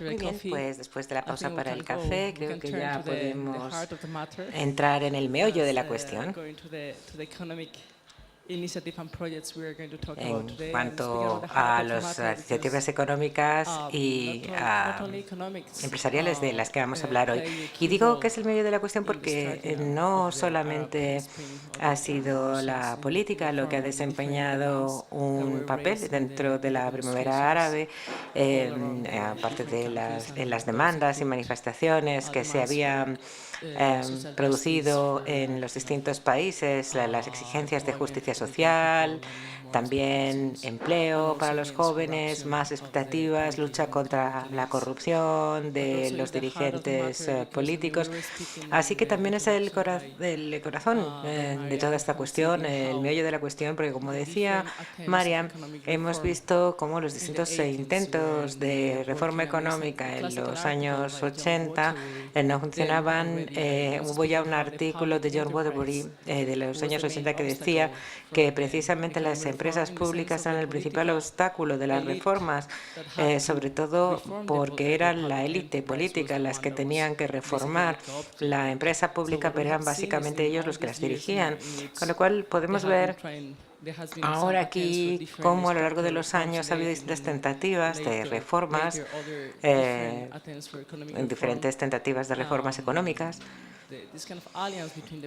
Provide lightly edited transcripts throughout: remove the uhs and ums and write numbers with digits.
Muy bien, pues después de la pausa para el café, creo que ya podemos entrar en el meollo de la cuestión. En cuanto a las iniciativas económicas y empresariales de las que vamos a hablar hoy. Y digo que es el medio de la cuestión porque no solamente ha sido la política lo que ha desempeñado un papel dentro de la primavera árabe, aparte de las demandas y manifestaciones que se habían producido en los distintos países, las exigencias de justicia social, también empleo para los jóvenes, más expectativas, lucha contra la corrupción de los dirigentes políticos. Así que también es el corazón de toda esta cuestión, el meollo de la cuestión, porque como decía Mariam, hemos visto cómo los distintos intentos de reforma económica en los años 80 no funcionaban. Hubo ya un artículo de John Waterbury de los años 80 que decía que precisamente las empresas públicas eran el principal obstáculo de las reformas, sobre todo porque eran la élite política las que tenían que reformar la empresa pública, pero eran básicamente ellos los que las dirigían. Con lo cual podemos ver ahora aquí cómo a lo largo de los años ha habido distintas tentativas de reformas, diferentes tentativas de reformas económicas.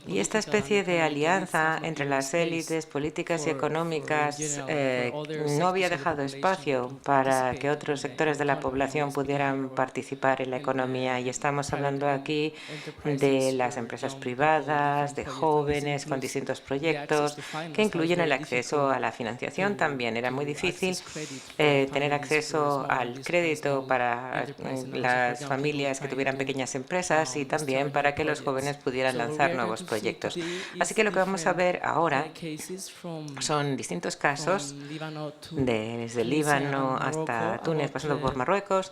Y esta especie de alianza entre las élites políticas y económicas no había dejado espacio para que otros sectores de la población pudieran participar en la economía. Y estamos hablando aquí de las empresas privadas, de jóvenes con distintos proyectos que incluyen el acceso a la financiación también. Era muy difícil tener acceso al crédito para las familias que tuvieran pequeñas empresas y también para que los jóvenes pudieran lanzar nuevos proyectos. Así que lo que vamos a ver ahora son distintos casos, desde el Líbano hasta Túnez, pasando por Marruecos,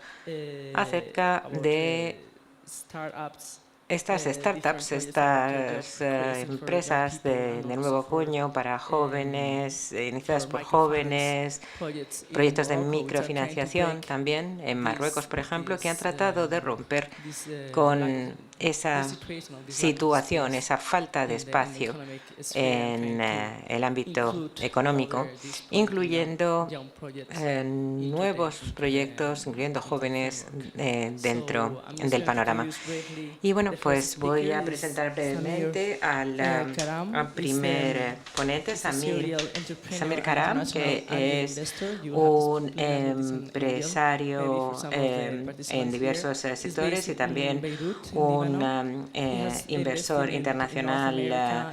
acerca de estas startups, estas empresas de nuevo cuño para jóvenes, iniciadas por jóvenes, proyectos de microfinanciación también en Marruecos, por ejemplo, que han tratado de romper con esa situación, esa falta de espacio en el ámbito económico, incluyendo nuevos proyectos, incluyendo jóvenes dentro del panorama. Y bueno, pues voy a presentar brevemente al primer ponente, Samir Karam, que es un empresario en diversos sectores y también un inversor internacional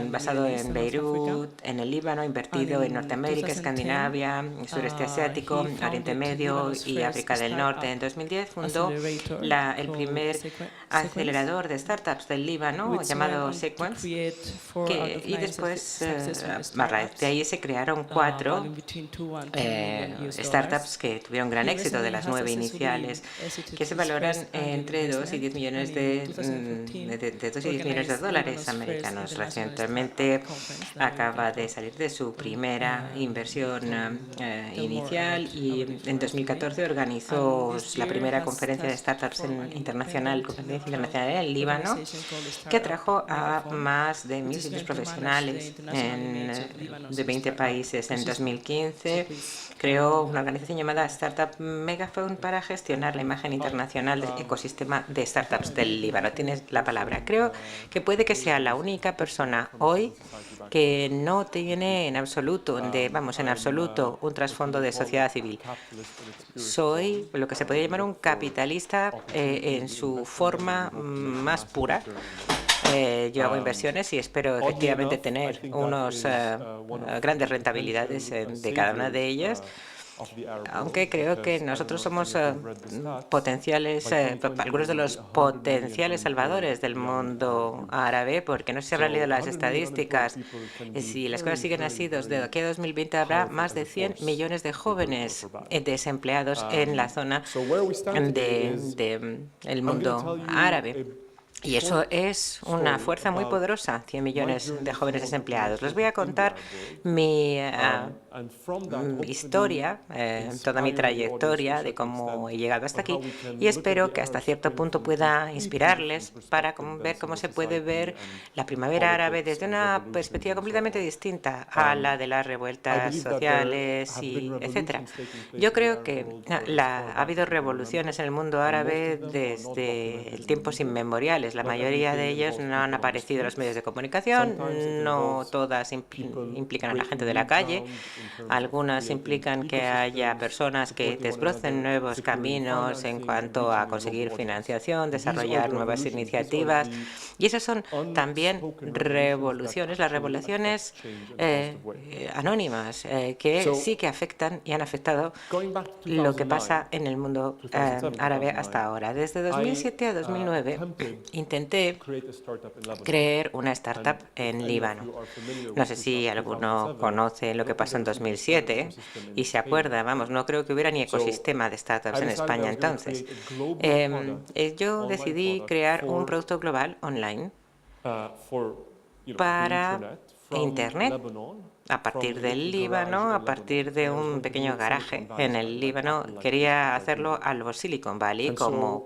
basado en Beirut, en el Líbano, invertido en Norteamérica, Escandinavia, Sureste Asiático, Oriente Medio y África del Norte. En 2010 fundó el primer acelerador de startups del Líbano llamado Sequence, y después a raíz de ahí se crearon 4 startups que tuvieron gran éxito de las 9 iniciales, que se valoran entre 2 y 10 millones de dólares americanos. Recientemente acaba de salir de su primera inversión inicial y en 2014 organizó la primera conferencia de startups internacional en el Líbano, que atrajo a más de 1.600 profesionales de 20 países. En 2015 creó una organización llamada Startup Megaphone para gestionar la imagen internacional del ecosistema de startups del Líbano. Tienes la palabra. Creo que puede que sea la única persona hoy que no tiene en absoluto, un trasfondo de sociedad civil. Soy lo que se podría llamar un capitalista en su forma más pura. Yo hago inversiones y espero efectivamente tener unas grandes rentabilidades de cada una de ellas, aunque creo que nosotros somos algunos de los potenciales salvadores del mundo árabe, porque no sé si habrán leído las estadísticas. Si las cosas siguen así, desde aquí a 2020 habrá más de 100 millones de jóvenes desempleados en la zona del mundo árabe. Y eso es una fuerza muy poderosa, 100 millones de jóvenes desempleados. Les voy a contar mi historia, toda mi trayectoria de cómo he llegado hasta aquí, y espero que hasta cierto punto pueda inspirarles para ver cómo se puede ver la primavera árabe desde una perspectiva completamente distinta a la de las revueltas sociales y etcétera. Yo creo que ha habido revoluciones en el mundo árabe desde tiempos inmemoriales. La mayoría de ellos no han aparecido en los medios de comunicación, no todas implican a la gente de la calle. Algunas implican que haya personas que desbrocen nuevos caminos en cuanto a conseguir financiación, desarrollar nuevas iniciativas. Y esas son también revoluciones, las revoluciones anónimas, que sí que afectan y han afectado lo que pasa en el mundo árabe hasta ahora. Desde 2007 a 2009 intenté crear una startup en Líbano. No sé si alguno conoce lo que pasó en 2007 y se acuerda, vamos, no creo que hubiera ni ecosistema de startups en España entonces. Yo decidí crear un producto global online para Internet a partir del Líbano, a partir de un pequeño garaje en el Líbano. Quería hacerlo a lo Silicon Valley, como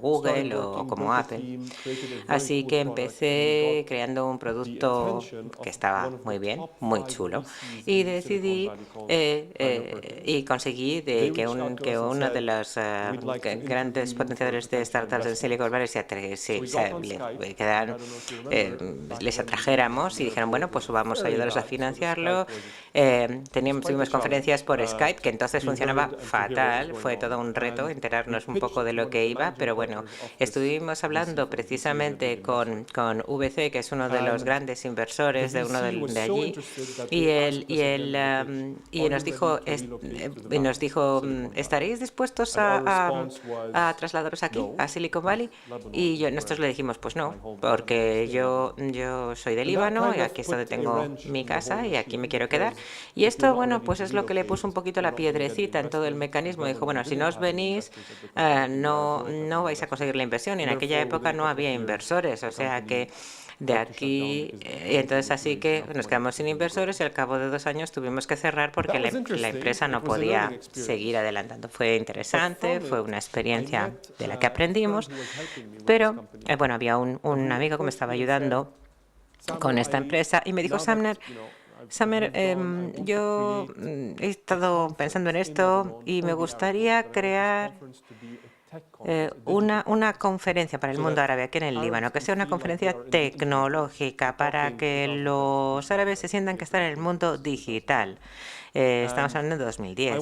Google o como Apple. Así que empecé creando un producto que estaba muy bien, muy chulo, y decidí y conseguí que uno de los grandes potenciadores de startups en Silicon Valley les atrajéramos y dijeron, bueno, pues vamos a ayudaros a financiarlo. Tuvimos conferencias por Skype, que entonces funcionaba fatal. Fue todo un reto enterarnos un poco de lo que iba, pero bueno, estuvimos hablando precisamente con VC, que es uno de los grandes inversores de allí, y nos dijo, ¿estaréis dispuestos a trasladaros aquí, a Silicon Valley? Y nosotros le dijimos, pues no, porque yo soy de Líbano y aquí es donde tengo mi casa y aquí me quiero quedar. Y esto, bueno, pues es lo que le puso un poquito la piedrecita en todo el mecanismo. Dijo, bueno, si no os venís, no vais a conseguir la inversión. Y en aquella época no había inversores, o sea que de aquí, y entonces así que nos quedamos sin inversores y al cabo de 2 años tuvimos que cerrar porque la empresa no podía seguir adelantando. Fue interesante, fue una experiencia de la que aprendimos, pero bueno, había un amigo que me estaba ayudando con esta empresa y me dijo, Samer, yo he estado pensando en esto y me gustaría crear una conferencia para el mundo árabe aquí en el Líbano, que sea una conferencia tecnológica para que los árabes se sientan que están en el mundo digital. Estamos hablando de 2010.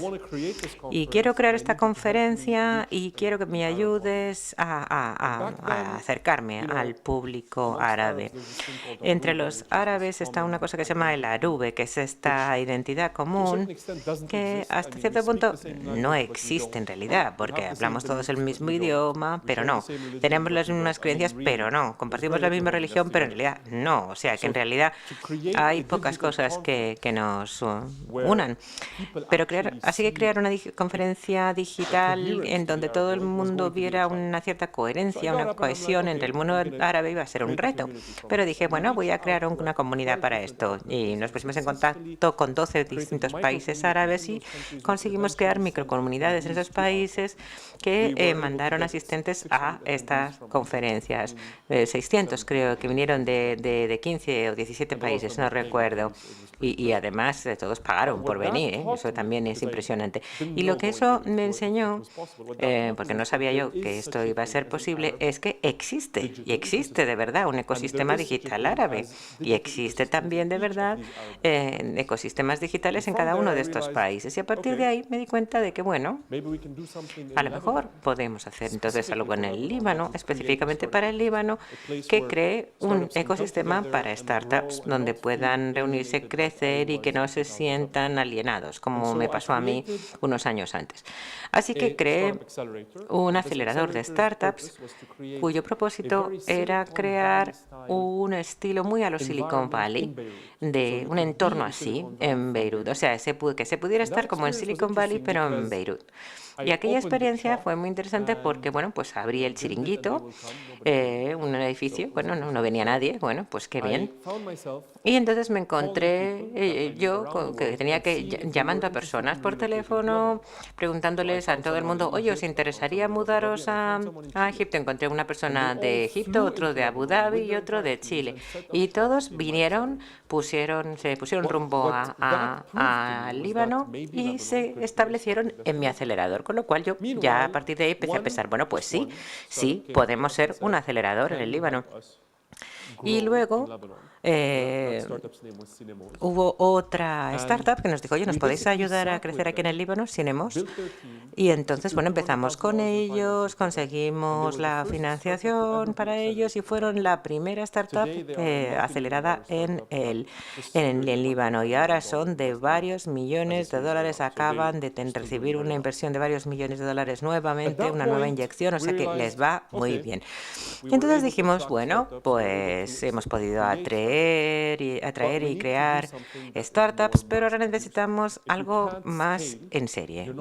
Y quiero crear esta conferencia y quiero que me ayudes a acercarme al público árabe. Entre los árabes está una cosa que se llama el arube, que es esta identidad común que hasta cierto punto no existe en realidad, porque hablamos todos el mismo idioma, pero no. Tenemos las mismas creencias, pero no. Compartimos la misma religión, pero en realidad no. O sea, que en realidad hay pocas cosas que nos unan. Pero así que crear una conferencia digital en donde todo el mundo viera una cierta coherencia, una cohesión entre el mundo árabe iba a ser un reto. Pero dije, bueno, voy a crear una comunidad para esto. Y nos pusimos en contacto con 12 distintos países árabes y conseguimos crear microcomunidades en esos países que mandaron asistentes a estas conferencias. 600 creo que vinieron de 15 o 17 países, no recuerdo. Y además todos pagaron por venir, ¿eh? Eso también es impresionante. Y lo que eso me enseñó, porque no sabía yo que esto iba a ser posible, es que existe, y existe de verdad un ecosistema digital árabe, y existe también de verdad ecosistemas digitales en cada uno de estos países. Y a partir de ahí me di cuenta de que, bueno, a lo mejor podemos hacer entonces algo en el Líbano, específicamente para el Líbano, que cree un ecosistema para startups donde puedan reunirse, crecer y que no se sientan alienados, como me pasó a mí unos años antes. Así que creé un acelerador de startups cuyo propósito era crear un estilo muy a lo Silicon Valley, de un entorno así en Beirut. O sea, que se pudiera estar como en Silicon Valley, pero en Beirut. Y aquella experiencia fue muy interesante porque, bueno, pues abrí el chiringuito, un edificio, bueno, no venía nadie, bueno, pues qué bien. Y entonces me encontré que tenía que llamando a personas por teléfono, preguntándoles a todo el mundo, oye, ¿os interesaría mudaros a Egipto? Encontré una persona de Egipto, otro de Abu Dhabi y otro de Chile. Y todos vinieron, se pusieron rumbo al Líbano y se establecieron en mi acelerador, con lo cual yo ya a partir de ahí empecé a pensar, bueno, pues sí, podemos ser un acelerador en el Líbano. Y luego hubo otra startup que nos dijo, oye, ¿nos podéis ayudar a crecer aquí en el Líbano? Cinemos. Y entonces, bueno, empezamos con ellos, conseguimos la financiación para ellos y fueron la primera startup acelerada en el Líbano. Y ahora son de varios millones de dólares, acaban de recibir una inversión de varios millones de dólares nuevamente, una nueva inyección, o sea que les va muy bien. Y entonces dijimos, bueno, pues hemos podido atraer y crear startups, pero ahora necesitamos algo más en serie,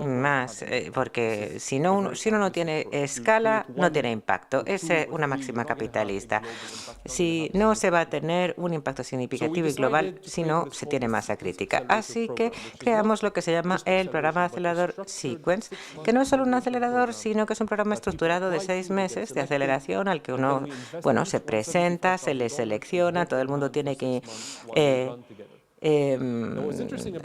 porque si uno no tiene escala, no tiene impacto. Es una máxima capitalista. Si no se va a tener un impacto significativo y global, si no se tiene masa crítica. Así que creamos lo que se llama el programa acelerador Sequence, que no es solo un acelerador, sino que es un programa estructurado de 6 meses de aceleración al que uno, bueno, se presenta, se le selecciona, todo el mundo tiene que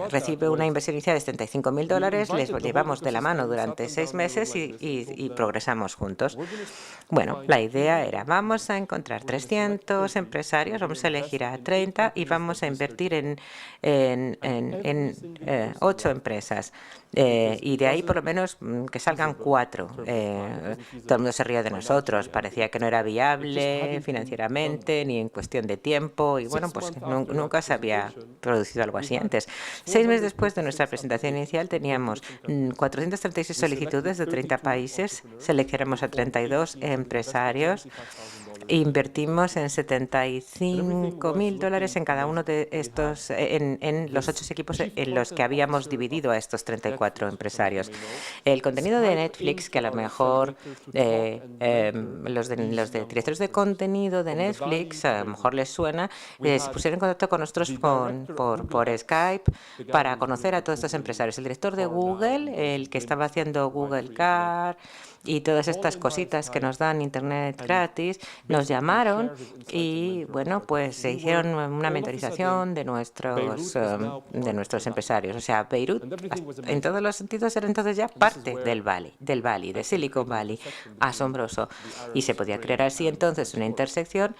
recibe una inversión inicial de $75.000, les llevamos de la mano durante 6 meses y progresamos juntos. Bueno, la idea era, vamos a encontrar 300 empresarios, vamos a elegir a 30 y vamos a invertir en 8 empresas. Y de ahí por lo menos que salgan 4. Todo el mundo se ría de nosotros, parecía que no era viable financieramente ni en cuestión de tiempo y bueno, pues nunca se había producido algo así antes. 6 meses después de nuestra presentación inicial teníamos 436 solicitudes de 30 países, seleccionamos a 32 empresarios, invertimos en $75.000 en cada uno de estos, en los 8 equipos en los que habíamos dividido a estos 34 empresarios. El contenido de Netflix, que a lo mejor los de directores de contenido de Netflix, a lo mejor les suena, se pusieron en contacto con nosotros por Skype para conocer a todos estos empresarios. El director de Google, el que estaba haciendo Google Car y todas estas cositas que nos dan Internet gratis, nos llamaron y, bueno, pues se hicieron una mentorización de nuestros empresarios. O sea, Beirut, en todos los sentidos, era entonces ya parte del Valley, de Silicon Valley. Asombroso. Y se podía crear así entonces una intersección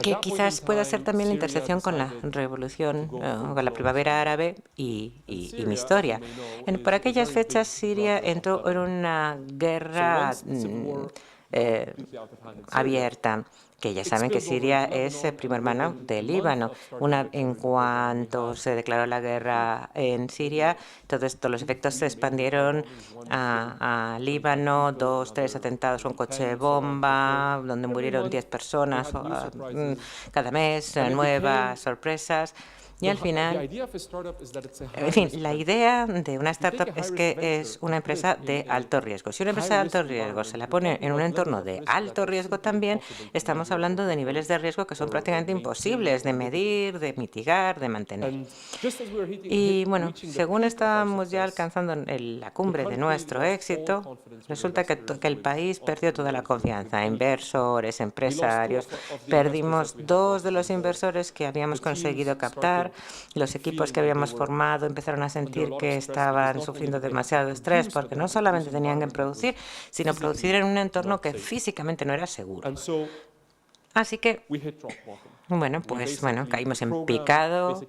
que quizás pueda ser también la intersección con la revolución, con la primavera árabe y mi historia. Por aquellas fechas Siria entró en una guerra abierta, que ya saben que Siria es primo hermano del Líbano. En cuanto se declaró la guerra en Siria, todos los efectos se expandieron a Líbano, 2, 3 atentados, un coche bomba, donde murieron 10 personas cada mes, nuevas sorpresas. Y al final, en fin, la idea de una startup es que es una empresa de alto riesgo. Si una empresa de alto riesgo se la pone en un entorno de alto riesgo también, estamos hablando de niveles de riesgo que son prácticamente imposibles de medir, de mitigar, de mantener. Y bueno, según estábamos ya alcanzando la cumbre de nuestro éxito, resulta que el país perdió toda la confianza. Inversores, empresarios, perdimos 2 de los inversores que habíamos conseguido captar. Los equipos que habíamos formado empezaron a sentir que estaban sufriendo demasiado estrés porque no solamente tenían que producir, sino producir en un entorno que físicamente no era seguro. Así que, caímos en picado,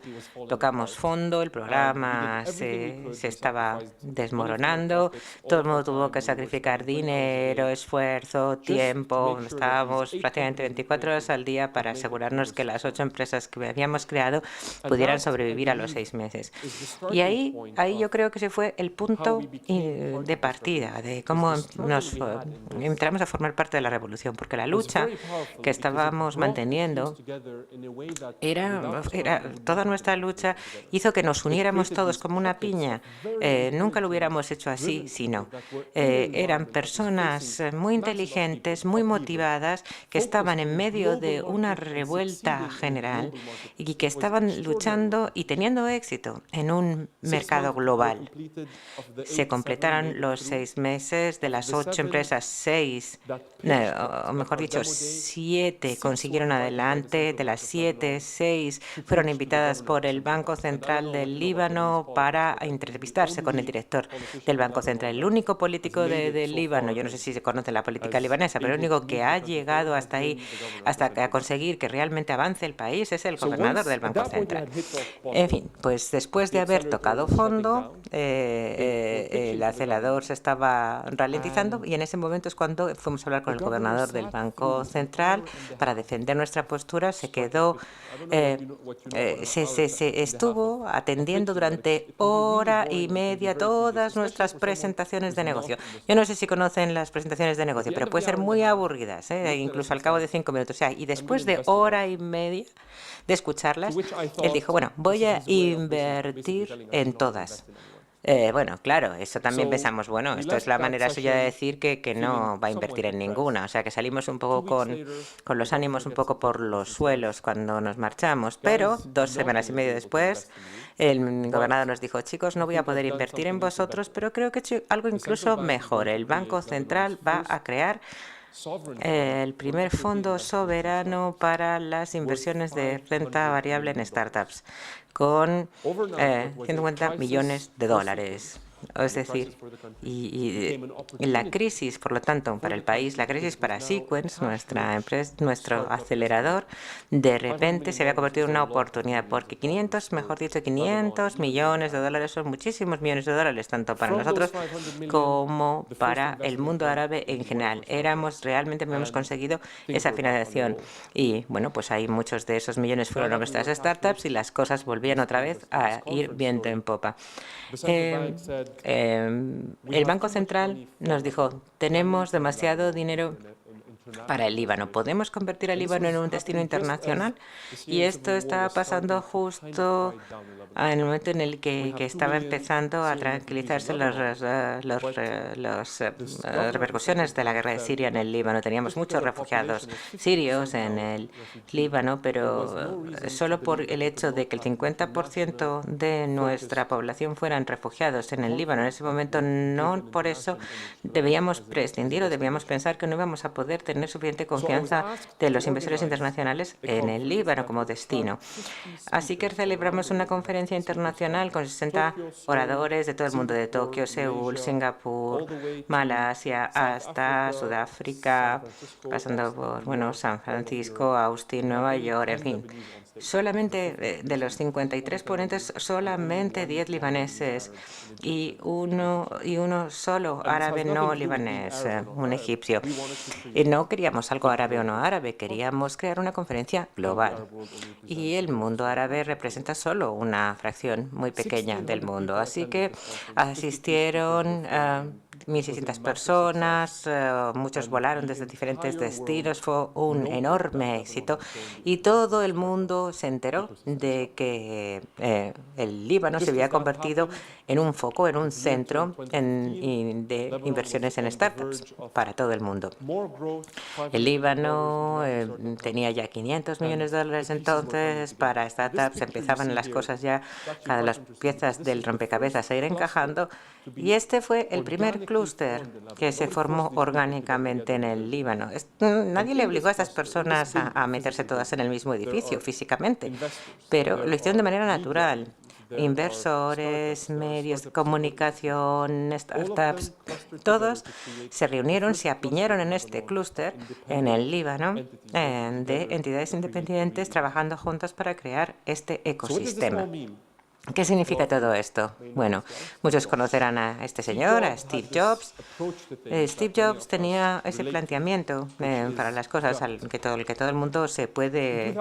tocamos fondo, el programa se estaba desmoronando, todo el mundo tuvo que sacrificar dinero, esfuerzo, tiempo. Estábamos prácticamente 24 horas al día para asegurarnos que las 8 empresas que habíamos creado pudieran sobrevivir a los 6 meses. Y ahí yo creo que ese fue el punto de partida de cómo entramos a formar parte de la revolución, porque la lucha que estábamos manteniendo Toda nuestra lucha hizo que nos uniéramos todos como una piña. Nunca lo hubiéramos hecho así si no. Eran personas muy inteligentes, muy motivadas, que estaban en medio de una revuelta general y que estaban luchando y teniendo éxito en un mercado global. Se completaron los 6 meses. De las 8 empresas, 6, o mejor dicho, 7 consiguieron adelante. De las 7, 6 fueron invitadas por el Banco Central del Líbano para entrevistarse con el director del Banco Central. El único político del Líbano, yo no sé si se conoce la política libanesa, pero el único que ha llegado hasta ahí, hasta a conseguir que realmente avance el país, es el gobernador del Banco Central. En fin, pues después de haber tocado fondo, el acelerador se estaba ralentizando y en ese momento es cuando fuimos a hablar con el gobernador del Banco Central para defender nuestra postura. Se quedó, se estuvo atendiendo durante hora y media todas nuestras presentaciones de negocio. Yo no sé si conocen las presentaciones de negocio, pero pueden ser muy aburridas, incluso al cabo de 5 minutos. O sea, y después de hora y media de escucharlas, él dijo, bueno, voy a invertir en todas. Bueno, claro, eso también pensamos, bueno, esto es la manera suya de decir que no va a invertir en ninguna. O sea, que salimos un poco con los ánimos un poco por los suelos cuando nos marchamos. Pero 2 semanas y media después, el gobernador nos dijo, chicos, no voy a poder invertir en vosotros, pero creo que he hecho algo incluso mejor. El Banco Central va a crear el primer fondo soberano para las inversiones de renta variable en startups, con 150 millones de dólares. Es decir, y la crisis, por lo tanto, para el país, la crisis para Sequence, nuestra empresa, nuestro acelerador, de repente se había convertido en una oportunidad, porque 500 millones de dólares son muchísimos millones de dólares, tanto para nosotros como para el mundo árabe en general. Realmente hemos conseguido esa financiación. Y, bueno, pues ahí muchos de esos millones fueron a nuestras startups y las cosas volvían otra vez a ir viento en popa. El Banco Central nos dijo, tenemos demasiado dinero para el Líbano. ¿Podemos convertir al Líbano en un destino internacional? Y esto estaba pasando justo en el momento en el que estaba empezando a tranquilizarse las repercusiones de la guerra de Siria en el Líbano. Teníamos muchos refugiados sirios en el Líbano, pero solo por el hecho de que el 50% de nuestra población fueran refugiados en el Líbano en ese momento, no por eso debíamos prescindir o debíamos pensar que no íbamos a poder tener suficiente confianza de los inversores internacionales en el Líbano como destino. Así que celebramos una conferencia internacional con 60 oradores de todo el mundo, de Tokio, Seúl, Singapur, Malasia, hasta Sudáfrica, pasando por San Francisco, Austin, Nueva York, en fin. Solamente de los 53 ponentes, solamente 10 libaneses y uno solo árabe no libanés, un egipcio. Y no queríamos algo árabe o no árabe, queríamos crear una conferencia global. Y el mundo árabe representa solo una fracción muy pequeña del mundo. Así que asistieron 1.600 personas, muchos volaron desde diferentes destinos, fue un enorme éxito y todo el mundo se enteró de que el Líbano se había convertido en un foco, en un centro de inversiones en startups para todo el mundo. El Líbano tenía ya 500 millones de dólares entonces para startups, empezaban las cosas ya, cada las piezas del rompecabezas a ir encajando, y este fue el primer clúster que se formó orgánicamente en el Líbano. Nadie le obligó a estas personas a meterse todas en el mismo edificio físicamente, pero lo hicieron de manera natural. Inversores, medios de comunicación, startups, todos se reunieron, se apiñaron en este clúster en el Líbano de entidades independientes trabajando juntos para crear este ecosistema. ¿Qué significa todo esto? Bueno, muchos conocerán a este señor, a Steve Jobs. Steve Jobs tenía ese planteamiento para las cosas que todo el mundo se puede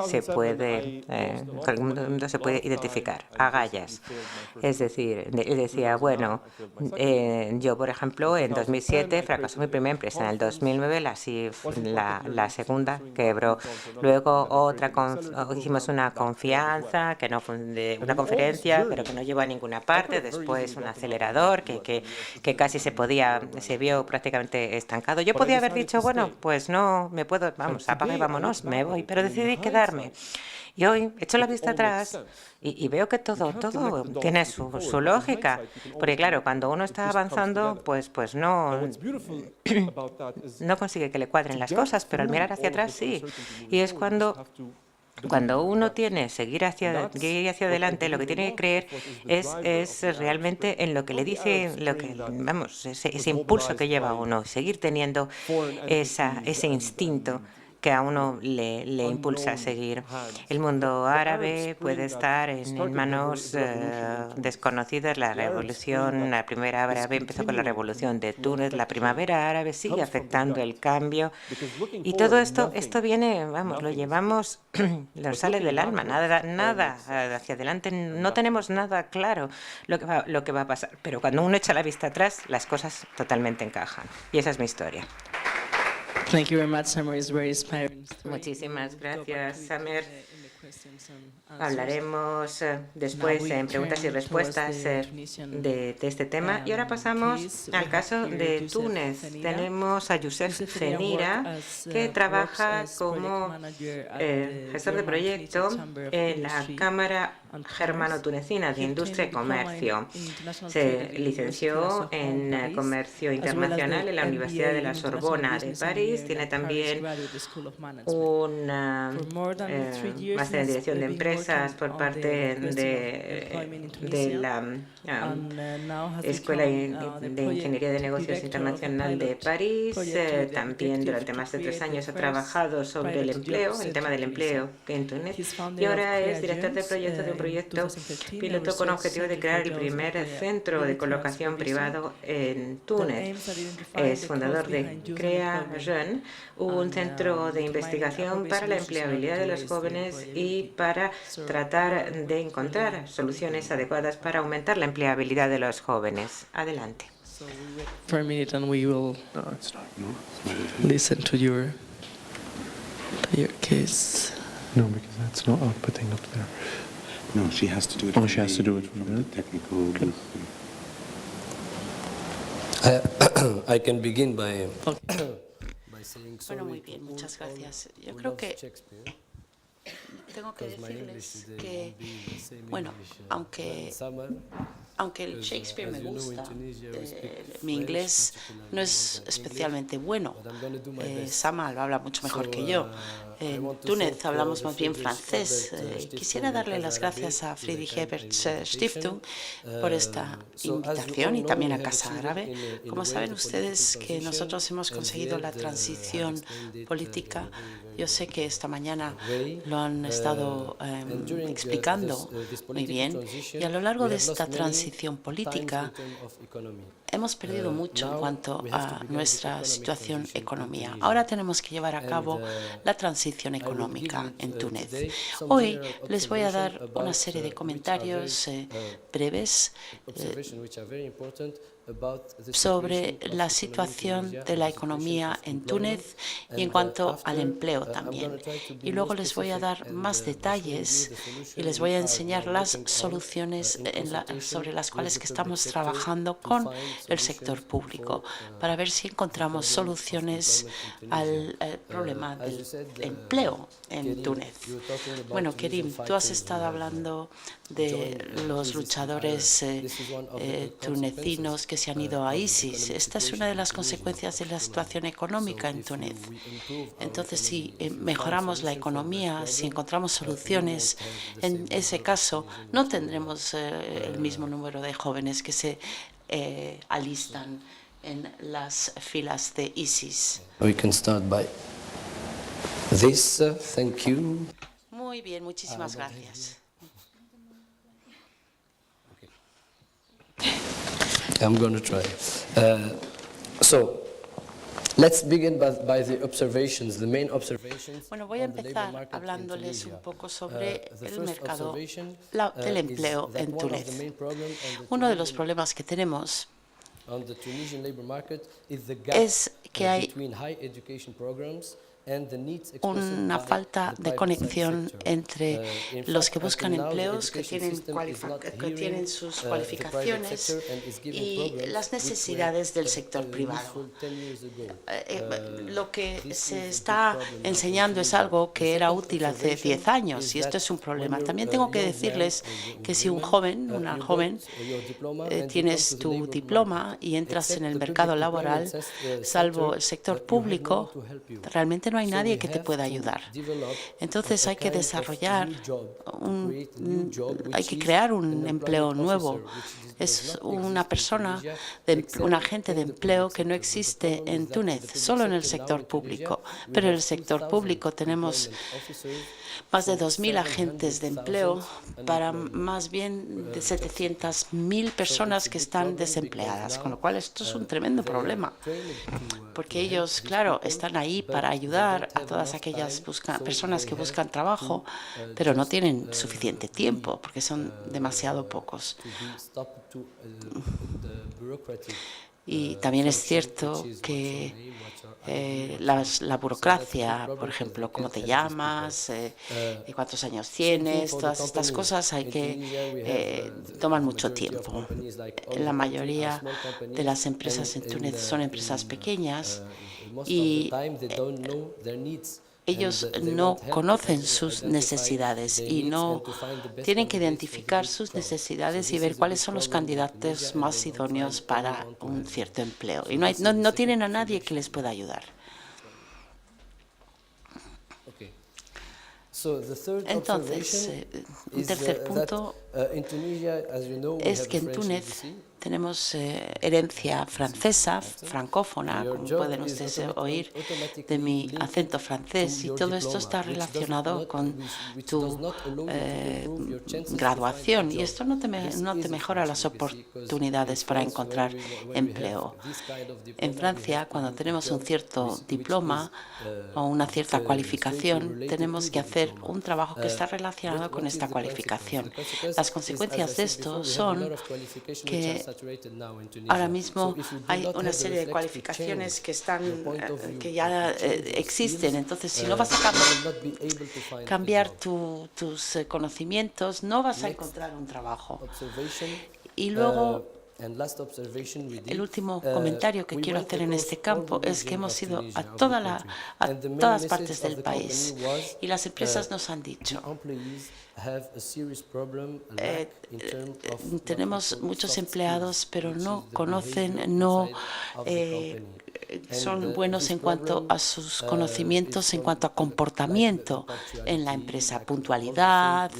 identificar, agallas. Es decir, él decía, bueno, yo, por ejemplo, en 2007 fracasó mi primera empresa, en el 2009 la segunda quebró. Luego hicimos una confianza, una conferencia, pero que no llevó a ninguna parte. Después un acelerador que casi se vio prácticamente estancado. Yo podía haber dicho, bueno, pues no, vamos, apaga y vámonos, me voy, pero decidí quedarme. Y hoy echo la vista atrás y veo que todo tiene su lógica. Porque claro, cuando uno está avanzando, pues no consigue que le cuadren las cosas, pero al mirar hacia atrás sí. Y es cuando uno tiene seguir hacia adelante, lo que tiene que creer es realmente en lo que le dice, ese impulso que lleva a uno, seguir teniendo ese instinto que a uno le impulsa a seguir. El mundo árabe puede estar en manos desconocidas. La primavera árabe empezó con la revolución de Túnez, la primavera árabe sigue afectando el cambio. Y todo esto viene, vamos, lo llevamos, nos sale del alma, nada hacia adelante, no tenemos nada claro lo que va a pasar. Pero cuando uno echa la vista atrás, las cosas totalmente encajan. Y esa es mi historia. Thank you very much, Summer. It's very inspiring. Muchísimas gracias, Summer. Hablaremos después en preguntas y respuestas de este tema. Y ahora pasamos al caso de Túnez. Tenemos a Youssef Zenira, que trabaja como gestor de proyecto en la Cámara Germano-Tunecina de Industria y Comercio. Se licenció en Comercio Internacional en la Universidad de la Sorbona de París. Tiene también un máster en Dirección de Empresas por parte de la Escuela de Ingeniería de Negocios Internacional de París. También durante más de 3 años ha trabajado sobre el tema del empleo en Túnez, y ahora es director de proyecto de un proyecto piloto con objetivo de crear el primer centro de colocación privado en Túnez. Es fundador de Crea Jeune, un centro de investigación para la empleabilidad de los jóvenes y para tratar de encontrar soluciones adecuadas para aumentar la empleabilidad de los jóvenes. Adelante. For a minute, and we will listen to your case. No, because that's not outputting up there. No, she has to do it. Oh, she has to do it from there. Technical. I can begin by saying Bueno, muy bien, muchas gracias. Yo creo que tengo que decirles que, bueno, aunque el Shakespeare me gusta, mi inglés no es especialmente bueno. Sama lo habla mucho mejor que yo. En Túnez hablamos más bien francés. Quisiera darle las gracias a Friedrich Ebert Stiftung por esta invitación y también a Casa Árabe. Como saben ustedes que nosotros hemos conseguido la transición política. Yo sé que esta mañana lo han estado explicando muy bien, y a lo largo de esta transición política hemos perdido mucho en cuanto a nuestra situación económica. Ahora tenemos que llevar a cabo la transición económica en Túnez. Hoy les voy a dar una serie de comentarios breves sobre la situación de la economía en Túnez y en cuanto al empleo también. Y luego les voy a dar más detalles y les voy a enseñar las soluciones sobre las cuales que estamos trabajando con el sector público para ver si encontramos soluciones al problema del empleo en Túnez. Bueno, Kerim, tú has estado hablando de los luchadores tunecinos que se han ido a ISIS. Esta es una de las consecuencias de la situación económica en Túnez. Entonces, si mejoramos la economía, si encontramos soluciones, en ese caso no tendremos el mismo número de jóvenes que se alistan en las filas de ISIS. We can start by this. Thank you. Muy bien, muchísimas gracias. I'm going to try. So, let's begin by the observations, the main observations. Bueno, voy a on the labor empezar market in hablándoles Tunisia. un poco sobre The el first mercado observation, del is empleo that en one of the Túnez. main problems on the Uno de los Tunisian- problemas que tenemos on the Tunisian labor market is the gap es que hay between high education programs and the needs expressed una by falta the de private conexión sector. entre In los fact, que buscan until now, the empleos, que education tienen, system is not que hearing, tienen sus the private cualificaciones sector and is giving y programs las which were, necesidades del sector privado. useful 10 years ago. Lo que This se is a está big problem enseñando es algo que era útil hace 10 años y esto es un when problema. you're También a tengo que young decirles man or que si un woman, joven, una you joven, got your diploma and you come tienes to the tu labor diploma market. y entras en Except el the mercado public laboral, employment salvo el sector, sector you have no público, one to help you. realmente no hay So nadie we que te have pueda to ayudar. develop Entonces a hay que kind of desarrollar new job, un, create a new job, hay which que is crear an un employment empleo nuevo. officer, which Es does not una exist in persona, Tunisia, un except agente de in the empleo public que no sector. But the existe problem en is that Túnez, in the public solo en el sector now sector in Tunisia, público. we Pero en have el sector 2,000 público tenemos employment officers más de for 2.000 agentes de empleo 700,000 para unemployment. más bien de 700.000 personas que están desempleadas, con lo cual esto es un tremendo problema, porque ellos, claro, están ahí para ayudar a todas aquellas personas que buscan trabajo, pero no tienen suficiente tiempo, porque son demasiado pocos. Y también es cierto que la burocracia, por ejemplo, cómo te llamas, cuántos años tienes, todas estas cosas hay que toman mucho tiempo. La mayoría de las empresas en Túnez son empresas pequeñas y ellos no conocen sus necesidades y no tienen que identificar sus necesidades y ver cuáles son los candidatos más idóneos para un cierto empleo. Y no tienen a nadie que les pueda ayudar. Entonces, un tercer punto es que en Túnez tenemos herencia francesa, francófona, como pueden ustedes oír de mi acento francés, y todo esto está relacionado con tu graduación, y esto no te mejora las oportunidades para encontrar empleo. En Francia, cuando tenemos un cierto diploma o una cierta cualificación, tenemos que hacer un trabajo que está relacionado con esta cualificación. Las consecuencias de esto son que ahora mismo hay una serie de cualificaciones que ya existen. Entonces, si no vas a cambiar tus conocimientos, no vas a encontrar un trabajo. Y luego, el último comentario que quiero hacer en este campo es que hemos ido a todas partes del país y las empresas nos han dicho tenemos muchos empleados, pero no conocen, no son buenos en cuanto a sus conocimientos, en cuanto a comportamiento en la empresa, puntualidad,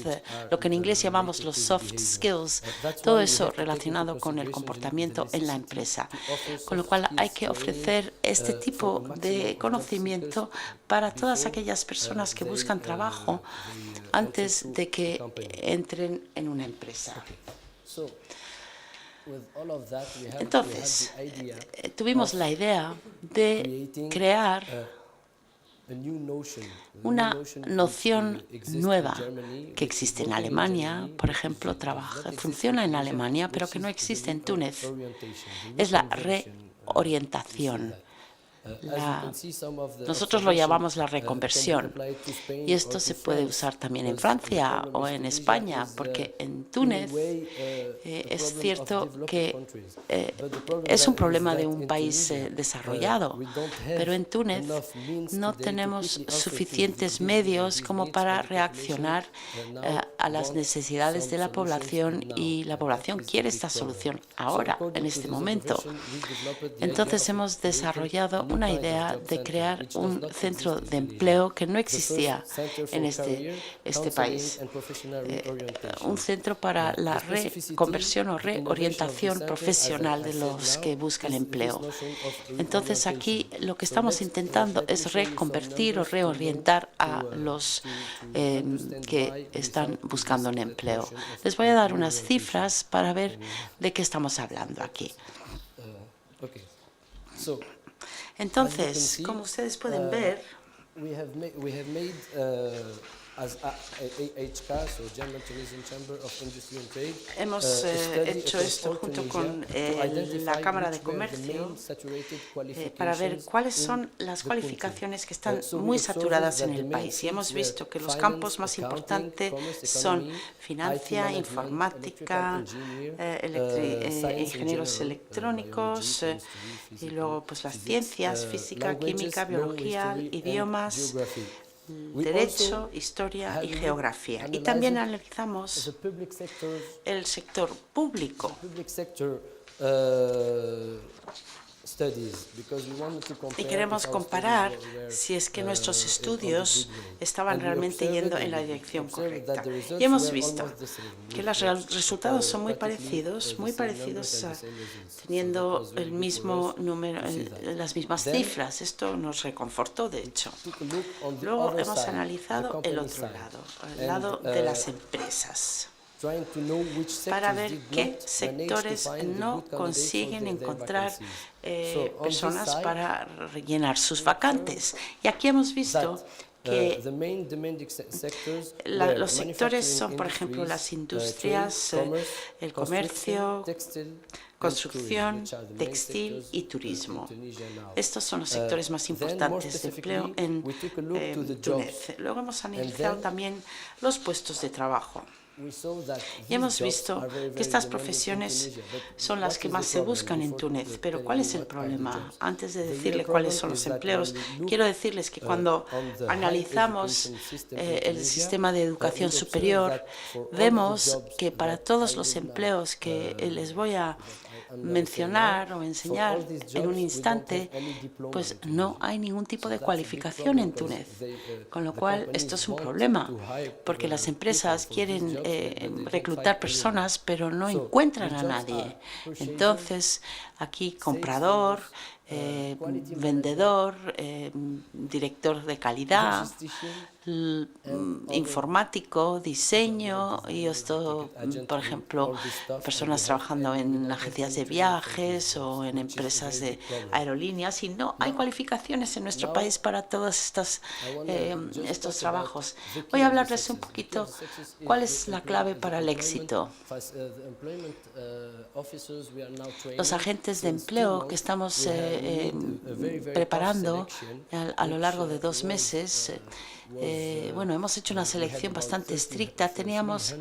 lo que en inglés llamamos los soft skills, todo eso relacionado con el comportamiento en la empresa. Con lo cual hay que ofrecer este tipo de conocimiento para todas aquellas personas que buscan trabajo antes de que entren en una empresa. Entonces, tuvimos la idea de crear una noción nueva que existe en Alemania, por ejemplo, funciona en Alemania, pero que no existe en Túnez. Es la reorientación. Nosotros lo llamamos la reconversión, y esto se puede usar también en Francia o en España, porque en Túnez es cierto que es un problema de un país desarrollado, pero en Túnez no tenemos suficientes medios como para reaccionar a las necesidades de la población, y la población quiere esta solución ahora, en este momento. Entonces hemos desarrollado una idea de crear un centro de empleo que no existía en este país, un centro para la reconversión o reorientación profesional de los que buscan empleo. Entonces, aquí lo que estamos intentando es reconvertir o reorientar a los que están buscando un empleo. Les voy a dar unas cifras para ver de qué estamos hablando aquí. Entonces, como ustedes pueden ver, hemos hecho esto junto con la Cámara de Comercio para ver cuáles son las cualificaciones que están muy saturadas en el país. Y hemos visto que los campos más importantes son finanzas, informática, ingenieros electrónicos y luego pues las ciencias, física, química, biología, idiomas, derecho, historia y geografía. Y también analizamos el sector público. Y queremos comparar si es que nuestros estudios estaban realmente yendo en la dirección correcta. Y hemos visto que los resultados son muy parecidos, teniendo el mismo número, las mismas cifras. Esto nos reconfortó, de hecho. Luego hemos analizado el otro lado, el lado de las empresas, para ver qué sectores no consiguen encontrar personas para rellenar sus vacantes. Y aquí hemos visto que los sectores son, por ejemplo, las industrias, el comercio, construcción, textil y turismo. Estos son los sectores más importantes de empleo en Túnez. Luego hemos analizado también los puestos de trabajo. Y hemos visto que estas profesiones son las que más se buscan en Túnez. Pero ¿cuál es el problema? Antes de decirle cuáles son los empleos, quiero decirles que cuando analizamos el sistema de educación superior, vemos que para todos los empleos que les voy a mencionar o enseñar en un instante, pues no hay ningún tipo de cualificación en Túnez, con lo cual esto es un problema, porque las empresas quieren reclutar personas, pero no encuentran a nadie. Entonces, aquí comprador, vendedor, director de calidad, informático, diseño, y esto, por ejemplo, personas trabajando en agencias de viajes o en empresas de aerolíneas, y no hay cualificaciones en nuestro país para todos estos trabajos. Voy a hablarles un poquito cuál es la clave para el éxito. Los agentes de empleo que estamos preparando a lo largo de 2 meses, bueno, hemos hecho una selección bastante estricta. Teníamos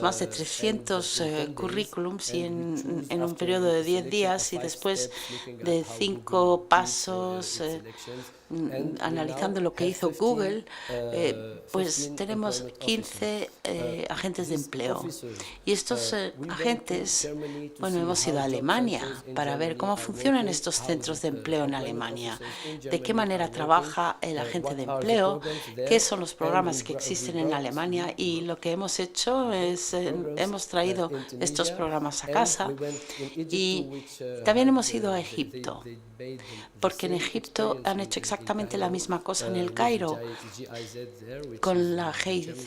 más de 300 currículums y en un periodo de 10 días y después de 5 pasos, analizando lo que hizo Google, pues tenemos 15 agentes de empleo. Y estos agentes, bueno, hemos ido a Alemania para ver cómo funcionan estos centros de empleo en Alemania, de qué manera trabaja el agente de empleo, qué son los programas que existen en Alemania, y lo que hemos hecho es, hemos traído estos programas a casa. Y también hemos ido a Egipto, porque en Egipto han hecho exactamente la misma cosa en el Cairo, con la GIZ,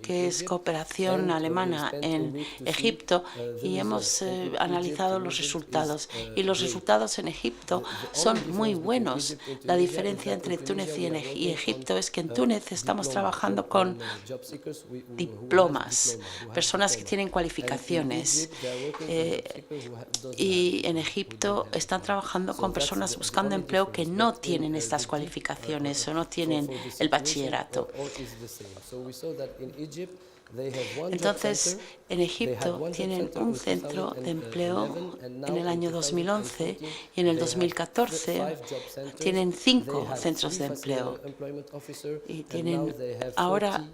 que es cooperación alemana en Egipto, y hemos analizado los resultados. Y los resultados en Egipto son muy buenos. La diferencia entre Túnez y Egipto es que en Túnez estamos trabajando con diplomas, personas que tienen cualificaciones, y en Egipto están trabajando con personas buscando empleo que no tienen estas cualificaciones o no tienen el bachillerato. Entonces, en Egipto tienen un centro de empleo en el año 2011 y en el 2014 tienen 5 centros de empleo. Y tienen ahora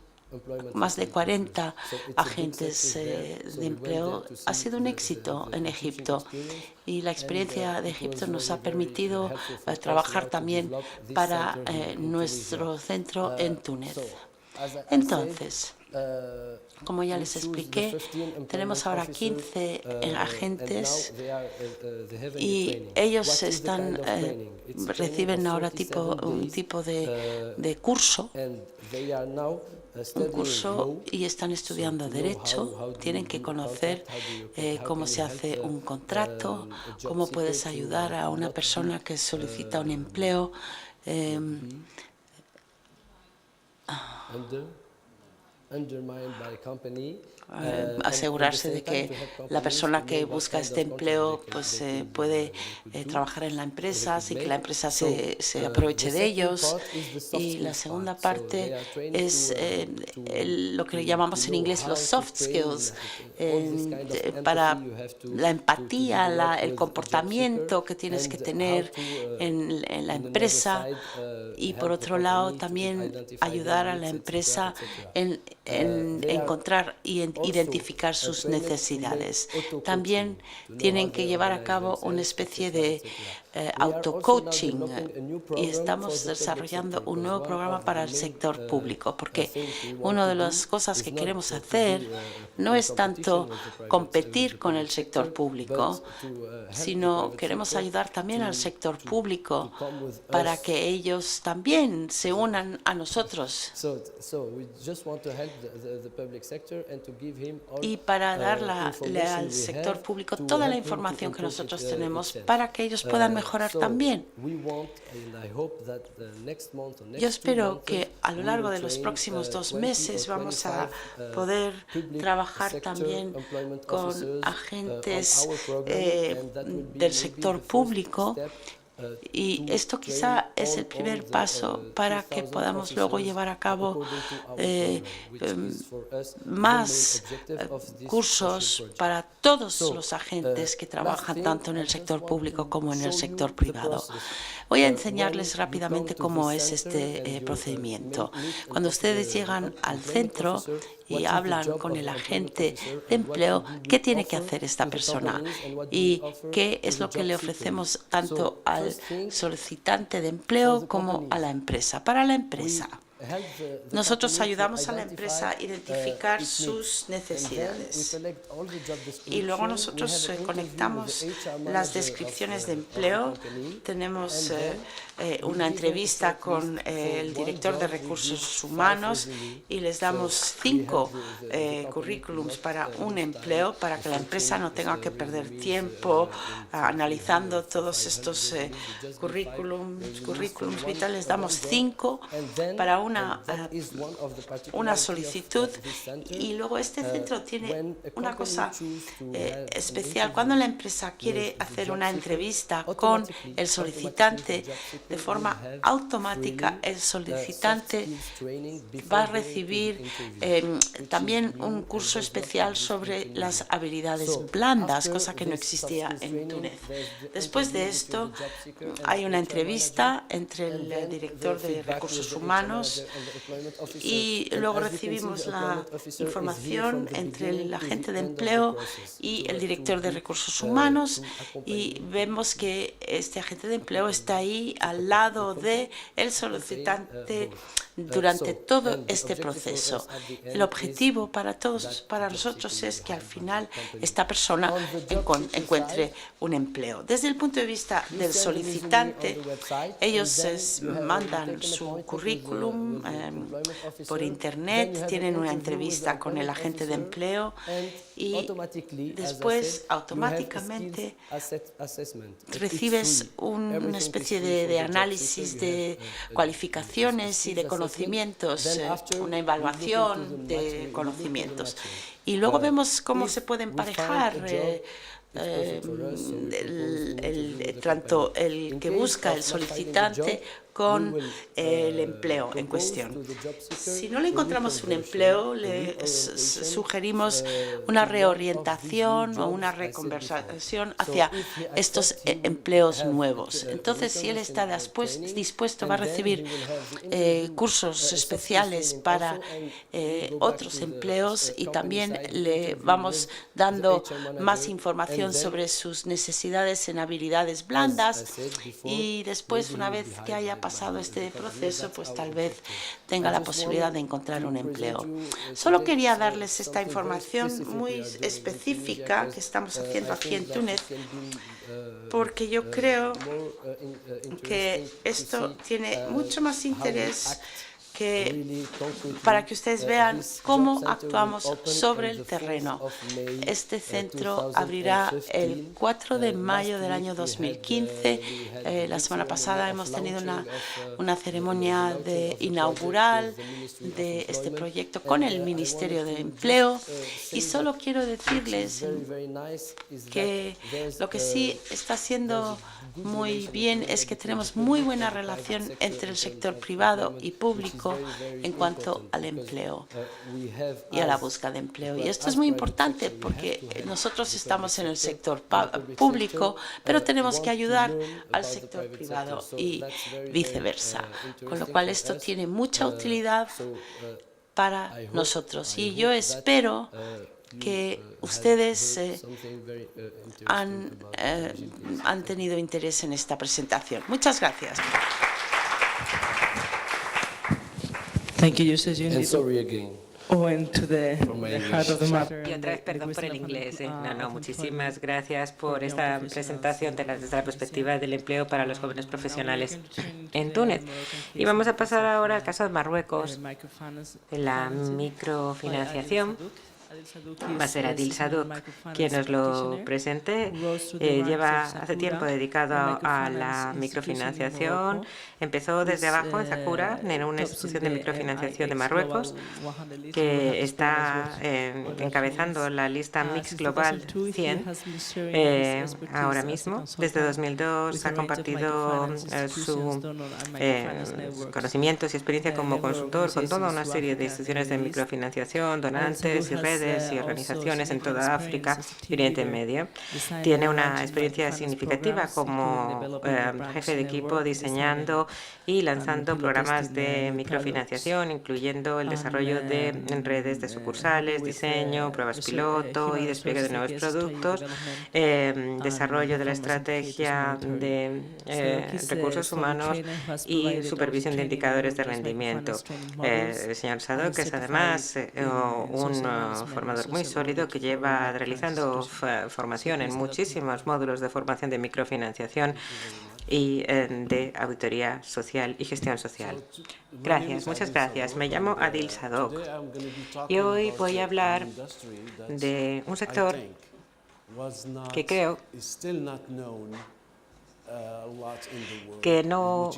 más de 40 agentes de empleo. Ha sido un éxito en Egipto y la experiencia de Egipto nos ha permitido trabajar también para nuestro centro en Túnez. Entonces, como ya les expliqué, tenemos ahora 15 agentes y ellos reciben ahora un tipo de curso, y están estudiando Derecho. Tienen que conocer cómo se hace un contrato, cómo puedes ayudar a una persona que solicita un empleo. Asegurarse de que la persona que busca este empleo pues puede trabajar en la empresa, así que la empresa se aproveche de ellos. Y la segunda parte es lo que llamamos en inglés los soft skills, para la empatía, el comportamiento que tienes que tener en la empresa, y por otro lado también ayudar a la empresa en encontrar y identificar sus necesidades. También tienen que llevar a cabo una especie de auto-coaching, y estamos desarrollando un nuevo programa para el sector público, porque una de las cosas que queremos hacer no es tanto competir con el sector público, sino queremos ayudar también al sector público para que ellos también se unan a nosotros, y para darle al sector público toda la información que nosotros tenemos para que ellos puedan mejorar también. Yo espero que a lo largo de los próximos 2 meses vamos a poder trabajar también con agentes del sector público, y esto quizá es el primer paso para que podamos luego llevar a cabo más cursos para todos los agentes que trabajan tanto en el sector público como en el sector privado. Voy a enseñarles rápidamente cómo es este procedimiento. Cuando ustedes llegan al centro y hablan con el agente de empleo, ¿qué tiene que hacer esta persona? ¿Y qué es lo que le ofrecemos tanto al solicitante de empleo como a la empresa? Para la empresa, nosotros ayudamos a la empresa a identificar sus necesidades, y luego nosotros conectamos las descripciones de empleo. Tenemos una entrevista con el director de recursos humanos y les damos 5 currículums para un empleo, para que la empresa no tenga que perder tiempo analizando todos estos currículums vitales. Les damos 5 para una solicitud, y luego este centro tiene una cosa especial. Cuando la empresa quiere hacer una entrevista con el solicitante, de forma automática el solicitante va a recibir también un curso especial sobre las habilidades blandas, cosa que no existía en Túnez. Después de esto hay una entrevista entre el director de recursos humanos, y luego recibimos la información entre el agente de empleo y el director de recursos humanos, y vemos que este agente de empleo está ahí al lado del solicitante durante todo este proceso. El objetivo para nosotros es que al final esta persona encuentre un empleo. Desde el punto de vista del solicitante, ellos mandan su currículum por internet, tienen una entrevista con el agente de empleo, y después automáticamente recibes una especie de análisis de cualificaciones y de conocimientos, una evaluación de conocimientos. Y luego vemos cómo se puede emparejar tanto el que busca el solicitante con el empleo en cuestión. Si no le encontramos un empleo, le sugerimos una reorientación o una reconversión hacia estos empleos nuevos. Entonces, si él está dispuesto, va a recibir cursos especiales para otros empleos, y también le vamos dando más información sobre sus necesidades en habilidades blandas, y después, una vez que haya pasado este proceso, pues tal vez tenga la posibilidad de encontrar un empleo. Solo quería darles esta información muy específica que estamos haciendo aquí en Túnez, porque yo creo que esto tiene mucho más interés para que ustedes vean cómo actuamos sobre el terreno. Este centro abrirá el 4 de mayo del año 2015. La semana pasada hemos tenido una ceremonia inaugural de este proyecto con el Ministerio de Empleo, y solo quiero decirles que lo que sí está haciendo muy bien es que tenemos muy buena relación entre el sector privado y público en cuanto al empleo y a la búsqueda de empleo. Y esto es muy importante porque nosotros estamos en el sector público, pero tenemos que ayudar al sector privado y viceversa. Con lo cual esto tiene mucha utilidad para nosotros. Y yo espero que ustedes han tenido interés en esta presentación. Muchas gracias. Thank you, Justus. You And need sorry again. went to the heart of the matter. Y otra vez, perdón por el inglés. Muchísimas gracias por esta presentación desde la perspectiva del empleo para los jóvenes profesionales en Túnez. Y vamos a pasar ahora al caso de Marruecos, de la microfinanciación. Va a ser Adil Sadouk quien nos lo presente. Lleva hace tiempo dedicado a la microfinanciación. Empezó desde abajo en Sakura, en una institución de microfinanciación de Marruecos, que está encabezando la lista Mix Global 100 ahora mismo. Desde 2002 ha compartido sus conocimientos y experiencia como consultor con toda una serie de instituciones de microfinanciación, donantes y redes y organizaciones en toda África y Oriente Medio. Tiene una experiencia significativa como jefe de equipo diseñando y lanzando programas de microfinanciación, incluyendo el desarrollo de redes de sucursales, diseño, pruebas piloto y despliegue de nuevos productos, desarrollo de la estrategia de recursos humanos y supervisión de indicadores de rendimiento. El señor Sadouk es además un formador muy sólido que lleva realizando formación en muchísimos módulos de formación de microfinanciación y de auditoría social y gestión social. Gracias, muchas gracias. Me llamo Adil Sadouk y hoy voy a hablar de un sector que creo que no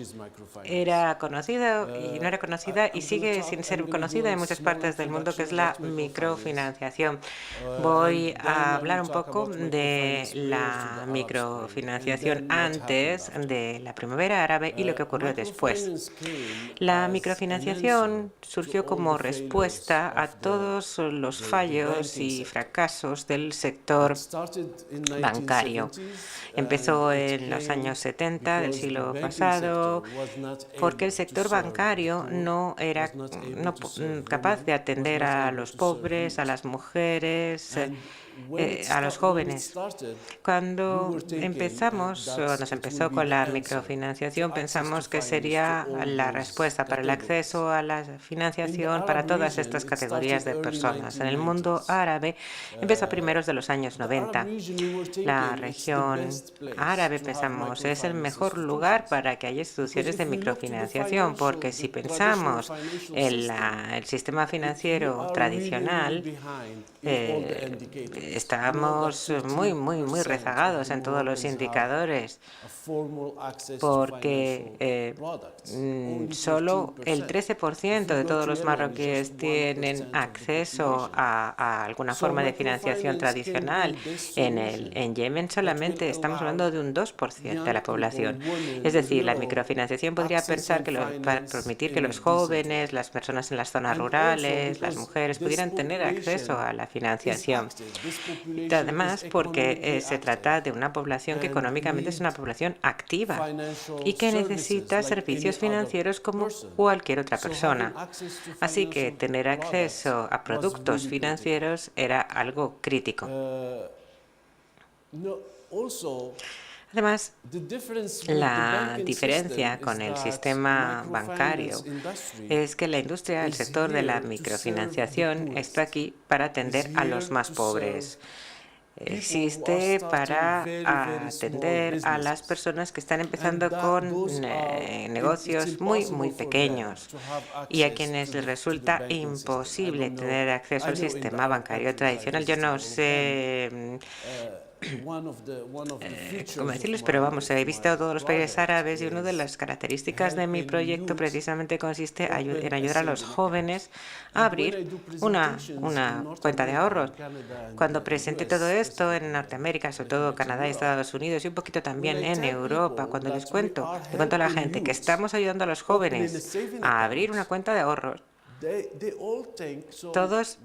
era conocida y sigue sin ser conocida en muchas partes del mundo, que es la microfinanciación. Voy a hablar un poco de la microfinanciación antes de la primavera árabe y lo que ocurrió después. La microfinanciación surgió como respuesta a todos los fallos y fracasos del sector bancario. Empezó en los años 70 del siglo pasado, porque el sector bancario no era capaz de atender a los pobres, a las mujeres, a los jóvenes. Cuando nos empezó con la microfinanciación, pensamos que sería la respuesta para el acceso a la financiación para todas estas categorías de personas. En el mundo árabe empezó a primeros de los años 90. La región árabe, pensamos, es el mejor lugar para que haya instituciones de microfinanciación, porque si pensamos en el sistema financiero tradicional, estamos muy rezagados en todos los indicadores, porque solo el 13% de todos los marroquíes tienen acceso a alguna forma de financiación tradicional. En Yemen solamente estamos hablando de un 2% de la población. Es decir, la microfinanciación podría pensar que para permitir que los jóvenes, las personas en las zonas rurales, las mujeres pudieran tener acceso a la financiación. Además, porque se trata de una población que económicamente es una población activa y que necesita servicios financieros como cualquier otra persona. Así que tener acceso a productos financieros era algo crítico. Además, la diferencia con el sistema bancario es que la industria, el sector de la microfinanciación, está aquí para atender a los más pobres. Existe para atender a las personas que están empezando con negocios muy pequeños y a quienes les resulta imposible tener acceso al sistema bancario tradicional. Yo no sé cómo decirles, pero vamos, he visitado todos los países árabes y una de las características de mi proyecto precisamente consiste en ayudar a los jóvenes a abrir una cuenta de ahorros. Cuando presenté todo esto en Norteamérica, sobre todo Canadá y Estados Unidos y un poquito también en Europa, cuando le cuento a la gente que estamos ayudando a los jóvenes a abrir una cuenta de ahorros, todos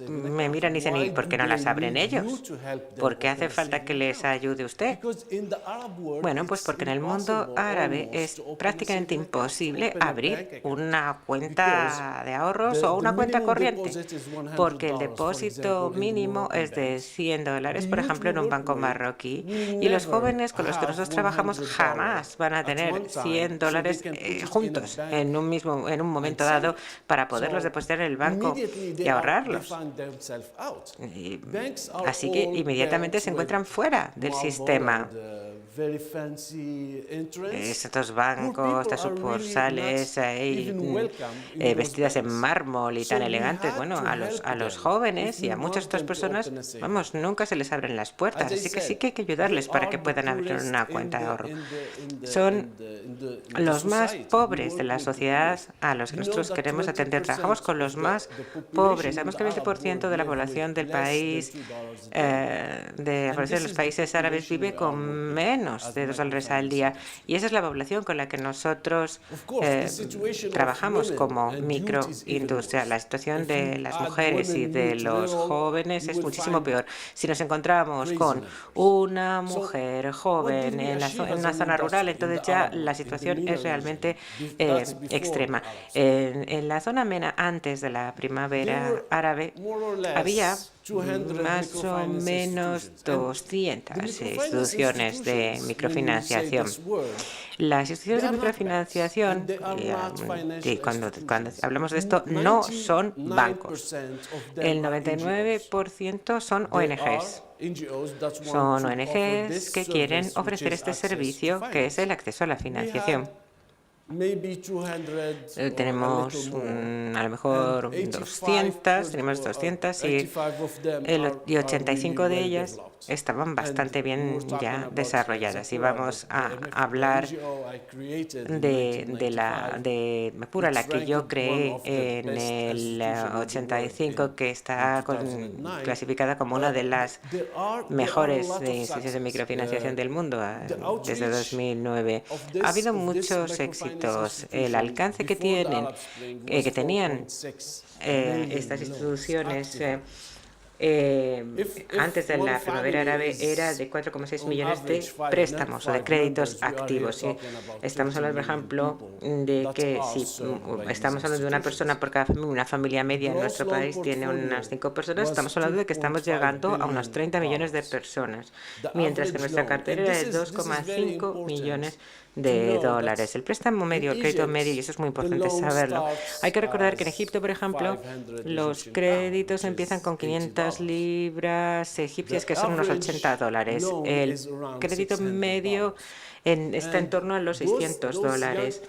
me miran y dicen, ¿y por qué no las abren ellos? ¿Por qué hace falta que les ayude usted? Bueno, pues porque en el mundo árabe es prácticamente imposible abrir una cuenta de ahorros o una cuenta corriente, porque el depósito mínimo es de $100, por ejemplo, en un banco marroquí, y los jóvenes con los que nosotros trabajamos jamás van a tener $100 juntos en un momento dado para poderlos depositar en el banco y ahorrarlos. Así que inmediatamente se encuentran fuera del sistema. Estos bancos, estas sucursales vestidas en mármol y tan elegantes, bueno, a los jóvenes y a muchas otras personas, vamos, nunca se les abren las puertas, así que sí que hay que ayudarles para que puedan abrir una cuenta de ahorro. Son los más pobres de la sociedad a los que nosotros queremos atender. Trabajamos con los más pobres. Sabemos que el 20% de la población del país, de la población de los países árabes, vive con menos de $2 al día. Y esa es la población con la que nosotros trabajamos como microindustria. La situación de las mujeres y de los jóvenes es muchísimo peor. Si nos encontramos con una mujer joven en una zona rural, entonces ya la situación es realmente extrema. En la zona MENA, antes de la primavera árabe, había más o menos 200 instituciones de microfinanciación. Las instituciones de microfinanciación, cuando hablamos de esto, no son bancos. El 99% son ONGs. Son ONGs que quieren ofrecer este servicio, que es el acceso a la financiación. Tenemos a lo mejor 200 y 85 de ellas estaban bastante bien ya desarrolladas. Y vamos a hablar de Mepura, la que yo creé en el 85, que está clasificada como una de las mejores instituciones de microfinanciación del mundo desde 2009. Ha habido muchos éxitos. El alcance que tenían estas instituciones antes de la primavera árabe era de 4,6 millones de préstamos o de créditos activos. Y estamos hablando, por ejemplo, de que si estamos hablando de una persona por cada familia, una familia media en nuestro país tiene unas 5 personas, estamos hablando de que estamos llegando a unos 30 millones de personas, mientras que nuestra cartera era de 2,5 millones de dólares. El préstamo medio, el crédito medio, y eso es muy importante saberlo. Hay que recordar que en Egipto, por ejemplo, los créditos empiezan con $500 unas libras egipcias, que son unos $80. El crédito medio está en torno a los $600.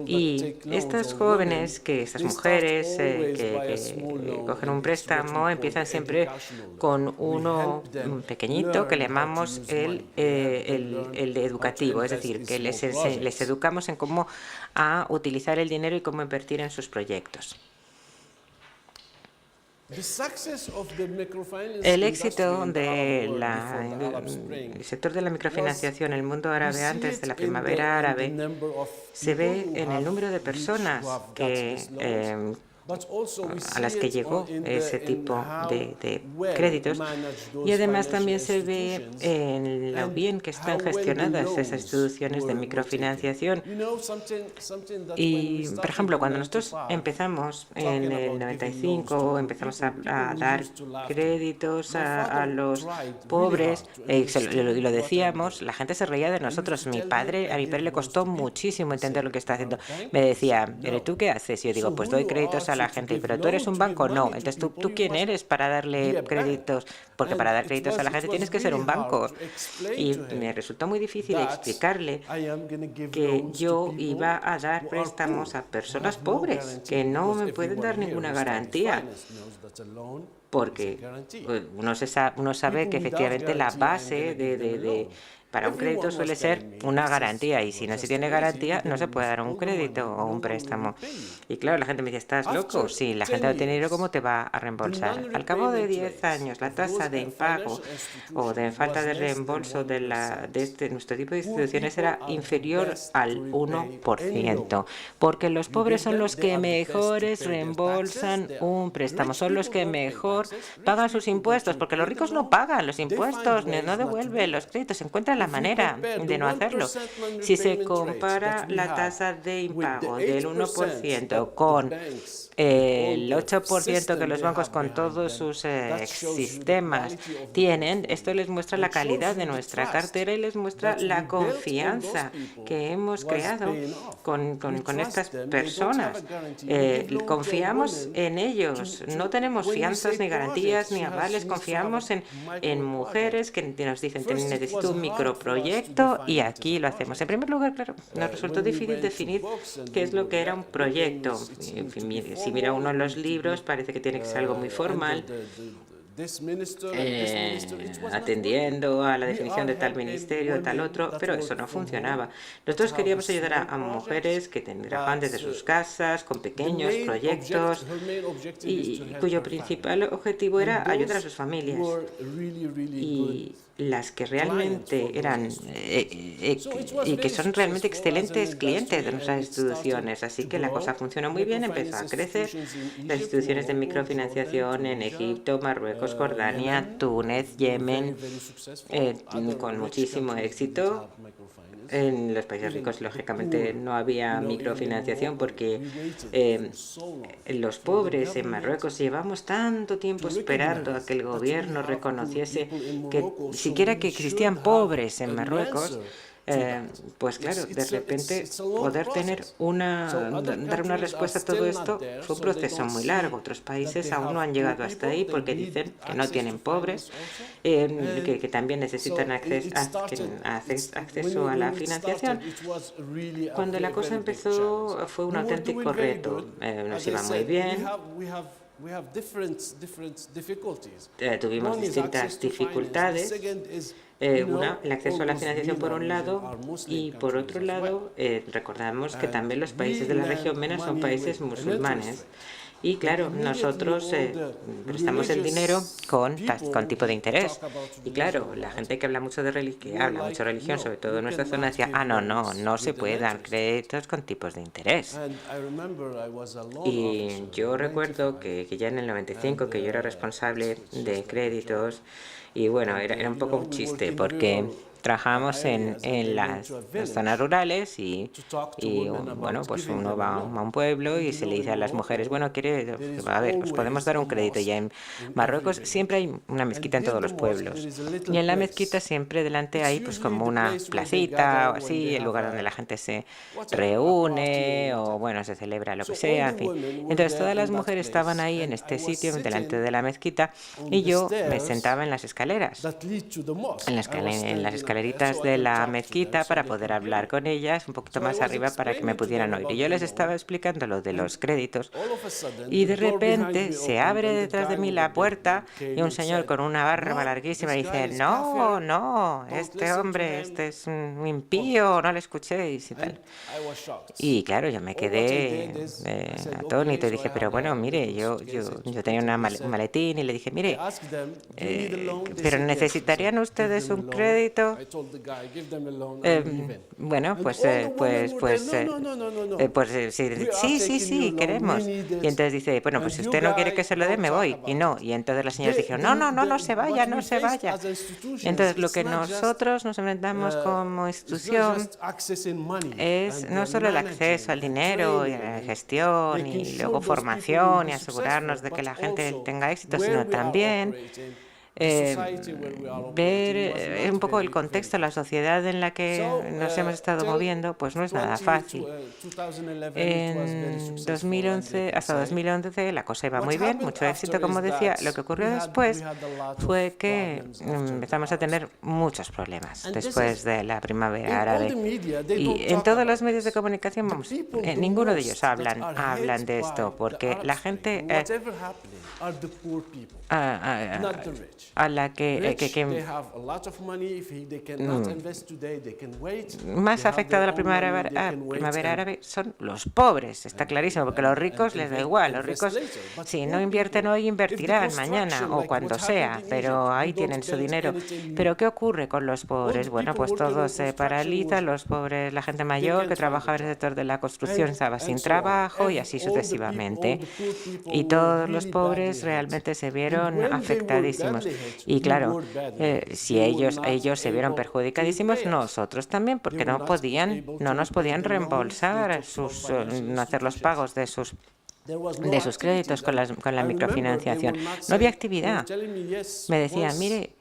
Y estas jóvenes, estas mujeres que cogen un préstamo, empiezan siempre con uno pequeñito que le llamamos el de educativo, es decir, que les educamos en cómo a utilizar el dinero y cómo invertir en sus proyectos. El éxito del sector de la microfinanciación en el mundo árabe antes de la primavera árabe se ve en el número de personas a las que llegó ese tipo de créditos, y además también se ve en lo bien que están gestionadas esas instituciones de microfinanciación. Y, por ejemplo, cuando nosotros empezamos en el 95, empezamos a dar créditos a los pobres, y lo decíamos, la gente se reía de nosotros. A mi padre le costó muchísimo entender lo que está haciendo. Me decía, ¿pero tú qué haces? Y yo digo, pues doy créditos a la gente. ¿Pero tú eres un banco? No. Entonces, ¿tú quién eres para darle créditos? Porque para dar créditos a la gente tienes que ser un banco. Y me resultó muy difícil explicarle que yo iba a dar préstamos a personas pobres que no me pueden dar ninguna garantía. Porque uno sabe que efectivamente la base para un crédito suele ser una garantía, y si no se tiene garantía no se puede dar un crédito o un préstamo. Y claro, la gente me dice, ¿estás loco? Sí, la gente no tiene dinero, ¿cómo te va a reembolsar? Al cabo de 10 años, la tasa de impago o de falta de reembolso de nuestro tipo de instituciones era inferior al 1%, porque los pobres son los que mejores reembolsan un préstamo, son los que mejor pagan sus impuestos, porque los ricos no pagan los impuestos, no devuelven los créditos, se encuentran la manera de no hacerlo. Si se compara la tasa de impago del 1% con el 8% que los bancos con todos sus sistemas tienen, esto les muestra la calidad de nuestra cartera y les muestra la confianza que hemos creado con estas personas. Confiamos en ellos, no tenemos fianzas ni garantías ni avales, confiamos en mujeres que nos dicen, necesito un microproyecto, y aquí lo hacemos. En primer lugar, claro, nos resultó difícil definir qué es lo que era un proyecto. Si mira uno los libros, parece que tiene que ser algo muy formal, atendiendo a la definición de tal ministerio, de tal otro, pero eso no funcionaba. Nosotros queríamos ayudar a mujeres que trabajaban desde sus casas, con pequeños proyectos, y cuyo principal objetivo era ayudar a sus familias. Y las que realmente eran y que son realmente excelentes clientes de nuestras instituciones. Así que la cosa funcionó muy bien, empezó a crecer. Las instituciones de microfinanciación en Egipto, Marruecos, Jordania, Túnez, Yemen, con muchísimo éxito. En los países ricos, lógicamente, no había microfinanciación porque los pobres en Marruecos llevamos tanto tiempo esperando a que el gobierno reconociese que siquiera que existían pobres en Marruecos. Pues claro, de repente poder dar una respuesta a todo esto fue un proceso muy largo. Otros países aún no han llegado hasta ahí porque dicen que no tienen pobres, que también necesitan acceso a la financiación. Cuando la cosa empezó fue un auténtico reto. Nos iba muy bien. Tuvimos distintas dificultades. Una, el acceso a la financiación por un lado, y por otro lado recordamos que también los países de la región MENA son países musulmanes. Y claro, nosotros prestamos el dinero con tipo de interés. Y claro, la gente que habla mucho de religión, sobre todo en nuestra zona, decía, no se puede dar créditos con tipos de interés. Y yo recuerdo que ya en el 95, que yo era responsable de créditos, y bueno, era un poco un chiste, porque trabajamos en las zonas rurales y bueno, pues uno va a un pueblo y se le dice a las mujeres, bueno, a ver, os podemos dar un crédito. Y en Marruecos siempre hay una mezquita en todos los pueblos. Y en la mezquita siempre delante hay pues como una placita o así, el lugar donde la gente se reúne o bueno, se celebra lo que sea, en fin. Entonces todas las mujeres estaban ahí en este sitio delante de la mezquita y yo me sentaba en las escaleras, en las escaleritas de la mezquita para poder hablar con ellas un poquito más arriba para que me pudieran oír. Y yo les estaba explicando lo de los créditos y de repente se abre detrás de mí la puerta y un señor con una barba larguísima dice, no, no, este hombre, este es un impío, no le escuchéis y tal. Y claro, yo me quedé atónito y dije, pero bueno, mire, yo tenía un maletín y le dije, mire, pero ¿necesitarían ustedes un crédito? Bueno, sí, queremos. Y entonces dice, bueno, pues si usted no quiere que se lo dé, me voy. Y no. Y entonces las señoras dijeron, no se vaya, no se vaya. Y entonces lo que nosotros nos enfrentamos como institución es no solo el acceso al dinero y a la gestión y luego formación y asegurarnos de que la gente tenga éxito, sino también ver un poco el contexto, la sociedad en la que nos hemos estado moviendo, pues no es nada fácil. En 2011, hasta 2011 la cosa iba muy bien, mucho éxito, como decía. Lo que ocurrió después fue que empezamos a tener muchos problemas después de la primavera árabe. Y en todos los medios de comunicación, vamos, ninguno de ellos hablan de esto, porque la gente a la que más afectada la primavera árabe son los pobres, está clarísimo, porque a los ricos les da igual. Los ricos, si no invierten hoy, invertirán mañana o cuando sea, pero ahí tienen su dinero. Pero ¿qué ocurre con los pobres? Bueno, pues todo se paraliza, los pobres, la gente mayor que trabajaba en el sector de la construcción estaba sin trabajo y así sucesivamente. Y todos los pobres realmente se vieron afectadísimos. Y claro, si ellos se vieron perjudicadísimos, nosotros también, porque no nos podían reembolsar no hacer los pagos de sus créditos con la microfinanciación. No había actividad. Me decían, mire,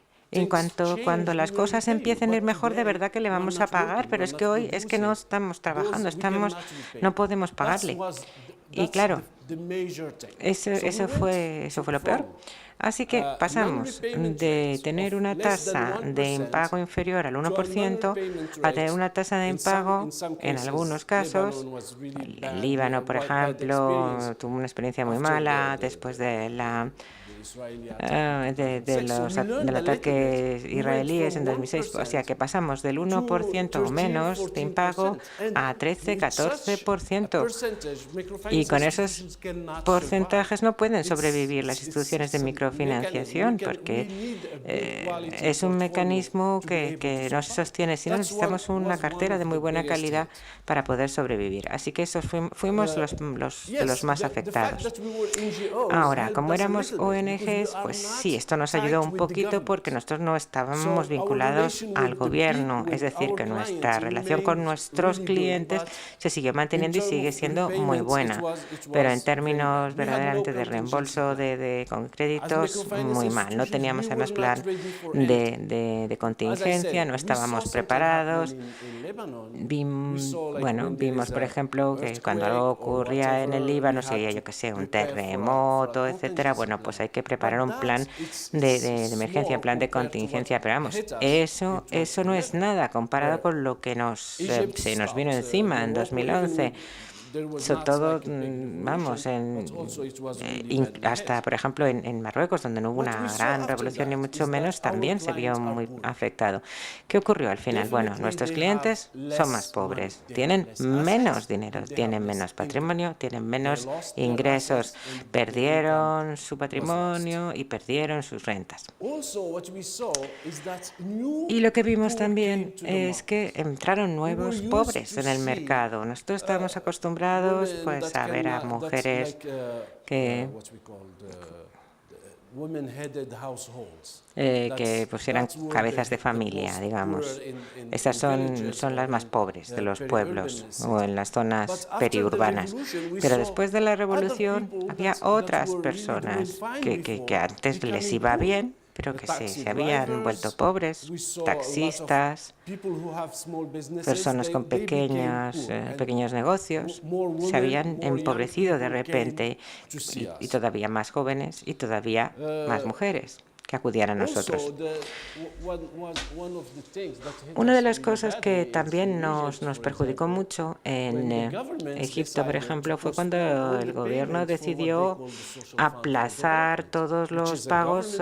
cuando las cosas empiecen a ir mejor, de verdad que le vamos a pagar, pero es que hoy es que no estamos trabajando, no podemos pagarle. Y claro, eso fue lo peor. Así que pasamos de tener una tasa de impago inferior al 1% a tener una tasa de impago, en algunos casos, el Líbano, por ejemplo, tuvo una experiencia muy mala después del ataque israelíes en 2006, o sea que pasamos del 1% o menos de impago a 13-14%. Y con esos porcentajes no pueden sobrevivir las instituciones de microfinanciación, porque es un mecanismo que no se sostiene, sino necesitamos una cartera de muy buena calidad para poder sobrevivir. Así que esos fuimos de los más afectados. Ahora, como éramos ONGs, pues sí, esto nos ayudó un poquito porque nosotros no estábamos vinculados al gobierno, es decir, que nuestra relación con nuestros clientes se siguió manteniendo y sigue siendo muy buena, pero en términos verdaderamente de reembolso con créditos, muy mal. No teníamos además plan de contingencia, no estábamos preparados. Vimos, por ejemplo, que cuando algo ocurría en el Líbano, si había, yo qué sé, un terremoto, etcétera, bueno, pues hay que preparar un plan de emergencia, un plan de contingencia, pero vamos, eso no es nada comparado con lo que se nos vino encima en 2011. Sobre todo, vamos, hasta, por ejemplo, en Marruecos, donde no hubo una gran revolución, ni mucho menos, también se vio muy afectado. ¿Qué ocurrió al final? Bueno, nuestros clientes son más pobres, tienen menos dinero, tienen menos patrimonio, tienen menos ingresos, perdieron su patrimonio y perdieron sus rentas. Y lo que vimos también es que entraron nuevos pobres en el mercado. Nosotros estábamos acostumbrados pues a ver a mujeres que que pues eran cabezas de familia, digamos. Estas son las más pobres de los pueblos o en las zonas periurbanas. Pero después de la revolución había otras personas que antes les iba bien, pero que se habían vuelto pobres, taxistas, personas con pequeños negocios, se habían empobrecido de repente y todavía más jóvenes y todavía más mujeres que acudían a nosotros. Una de las cosas que también nos perjudicó mucho en Egipto, por ejemplo, fue cuando el gobierno decidió aplazar todos los pagos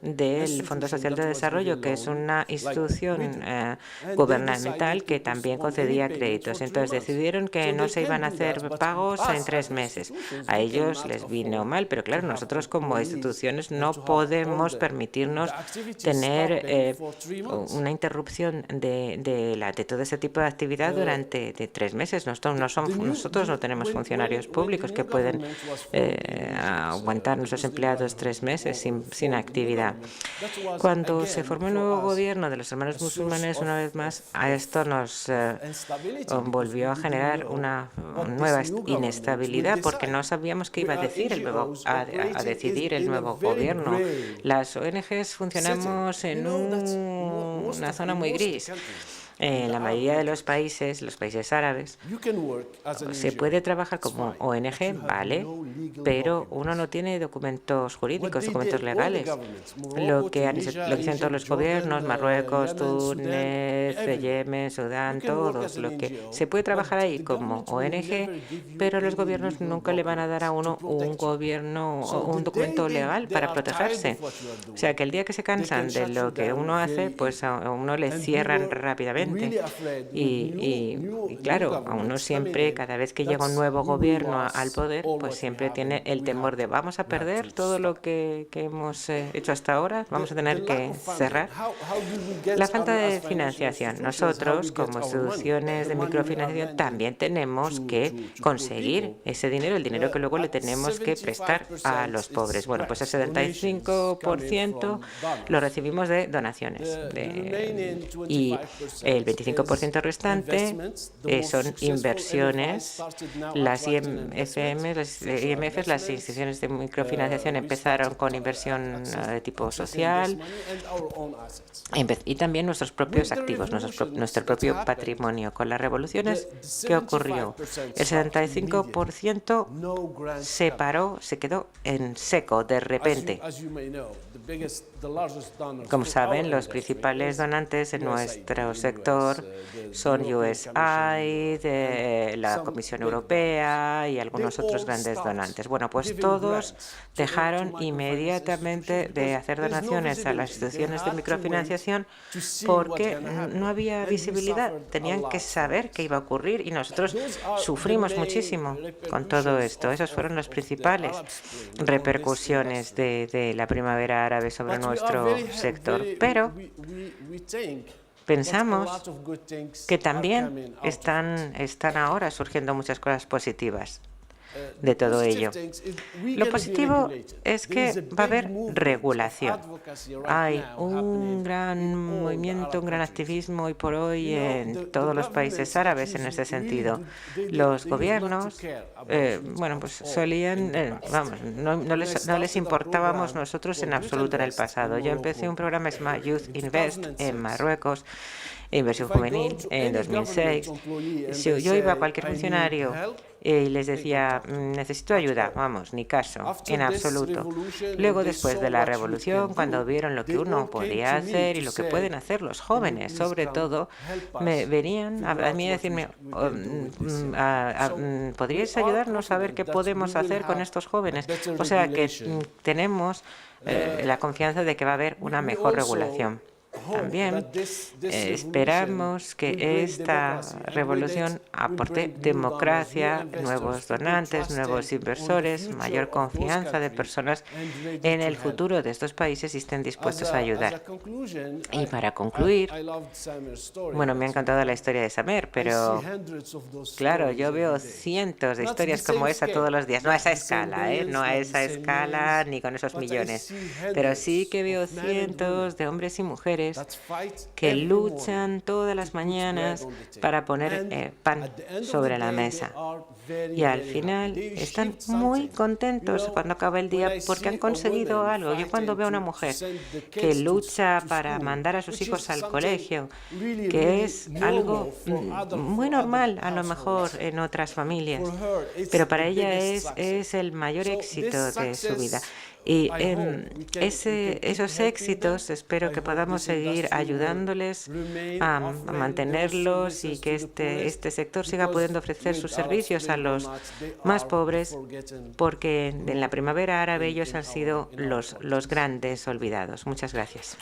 del Fondo Social de Desarrollo, que es una institución gubernamental que también concedía créditos. Entonces decidieron que no se iban a hacer pagos en 3 meses. A ellos les vino mal, pero claro, nosotros como instituciones no podemos permitirnos tener una interrupción de todo ese tipo de actividad durante 3 meses. Nosotros no tenemos funcionarios públicos que pueden aguantar nuestros empleados 3 meses sin actividad. Cuando se formó el nuevo gobierno de los hermanos musulmanes, una vez más, a esto nos volvió a generar una nueva inestabilidad porque no sabíamos qué iba a decir a decidir el nuevo gobierno. Las ONGs funcionamos en una zona muy gris. En la mayoría de los países árabes, se puede trabajar como ONG, vale, pero uno no tiene documentos jurídicos, documentos legales. Lo que dicen todos los gobiernos, Marruecos, Túnez, Yemen, Sudán, todos, lo que se puede trabajar ahí como ONG, pero los gobiernos nunca le van a dar a uno un documento legal para protegerse. O sea, que el día que se cansan de lo que uno hace, pues a uno le cierran rápidamente. Y claro, a uno siempre, cada vez que llega un nuevo gobierno al poder, pues siempre tiene el temor de vamos a perder todo lo que hemos hecho hasta ahora, vamos a tener que cerrar. La falta de financiación. Nosotros, como instituciones de microfinanciación, también tenemos que conseguir ese dinero, el dinero que luego le tenemos que prestar a los pobres. Bueno, pues el 75% lo recibimos de donaciones y el 25% restante son inversiones. Las IMFs, las instituciones de microfinanciación, empezaron con inversión de tipo social y también nuestros propios activos, nuestro propio patrimonio. Con las revoluciones, ¿qué ocurrió? El 75% se quedó en seco de repente. Como saben, los principales donantes en nuestro sector son USAID, la Comisión Europea y algunos otros grandes donantes. Bueno, pues todos dejaron inmediatamente de hacer donaciones a las instituciones de microfinanciación porque no había visibilidad. Tenían que saber qué iba a ocurrir y nosotros sufrimos muchísimo con todo esto. Esas fueron las principales repercusiones de la primavera árabe sobre nuestro sector. Pero pensamos que también están ahora surgiendo muchas cosas positivas de todo ello. Lo positivo es que va a haber regulación. Hay un gran movimiento, un gran activismo hoy por hoy en todos los países árabes en este sentido. Los gobiernos, pues solían, no les importábamos nosotros en absoluto en el pasado. Yo empecé un programa que se llama Youth Invest en Marruecos, inversión juvenil, en 2006. Si yo iba a cualquier funcionario y les decía, necesito ayuda, vamos, ni caso, en absoluto. Luego, después de la revolución, cuando vieron lo que uno podía hacer y lo que pueden hacer los jóvenes, sobre todo, me venían a mí a decirme, ¿podríais ayudarnos a ver qué podemos hacer con estos jóvenes? O sea, que tenemos la confianza de que va a haber una mejor regulación. También esperamos que esta revolución aporte democracia, nuevos donantes, nuevos inversores, mayor confianza de personas en el futuro de estos países y estén dispuestos a ayudar. Y para concluir, bueno, me ha encantado la historia de Samer, pero claro, yo veo cientos de historias como esa todos los días. No a esa escala, no a esa escala ni con esos millones, pero sí que veo cientos de hombres y mujeres que luchan todas las mañanas para poner pan sobre la mesa. Y al final están muy contentos cuando acaba el día porque han conseguido algo. Yo cuando veo a una mujer que lucha para mandar a sus hijos al colegio, que es algo muy normal a lo mejor en otras familias, pero para ella es el mayor éxito de su vida. Y esos éxitos espero que podamos seguir ayudándoles a mantenerlos y que este sector siga pudiendo ofrecer sus servicios a los más pobres, porque en la primavera árabe ellos han sido los grandes olvidados. Muchas gracias.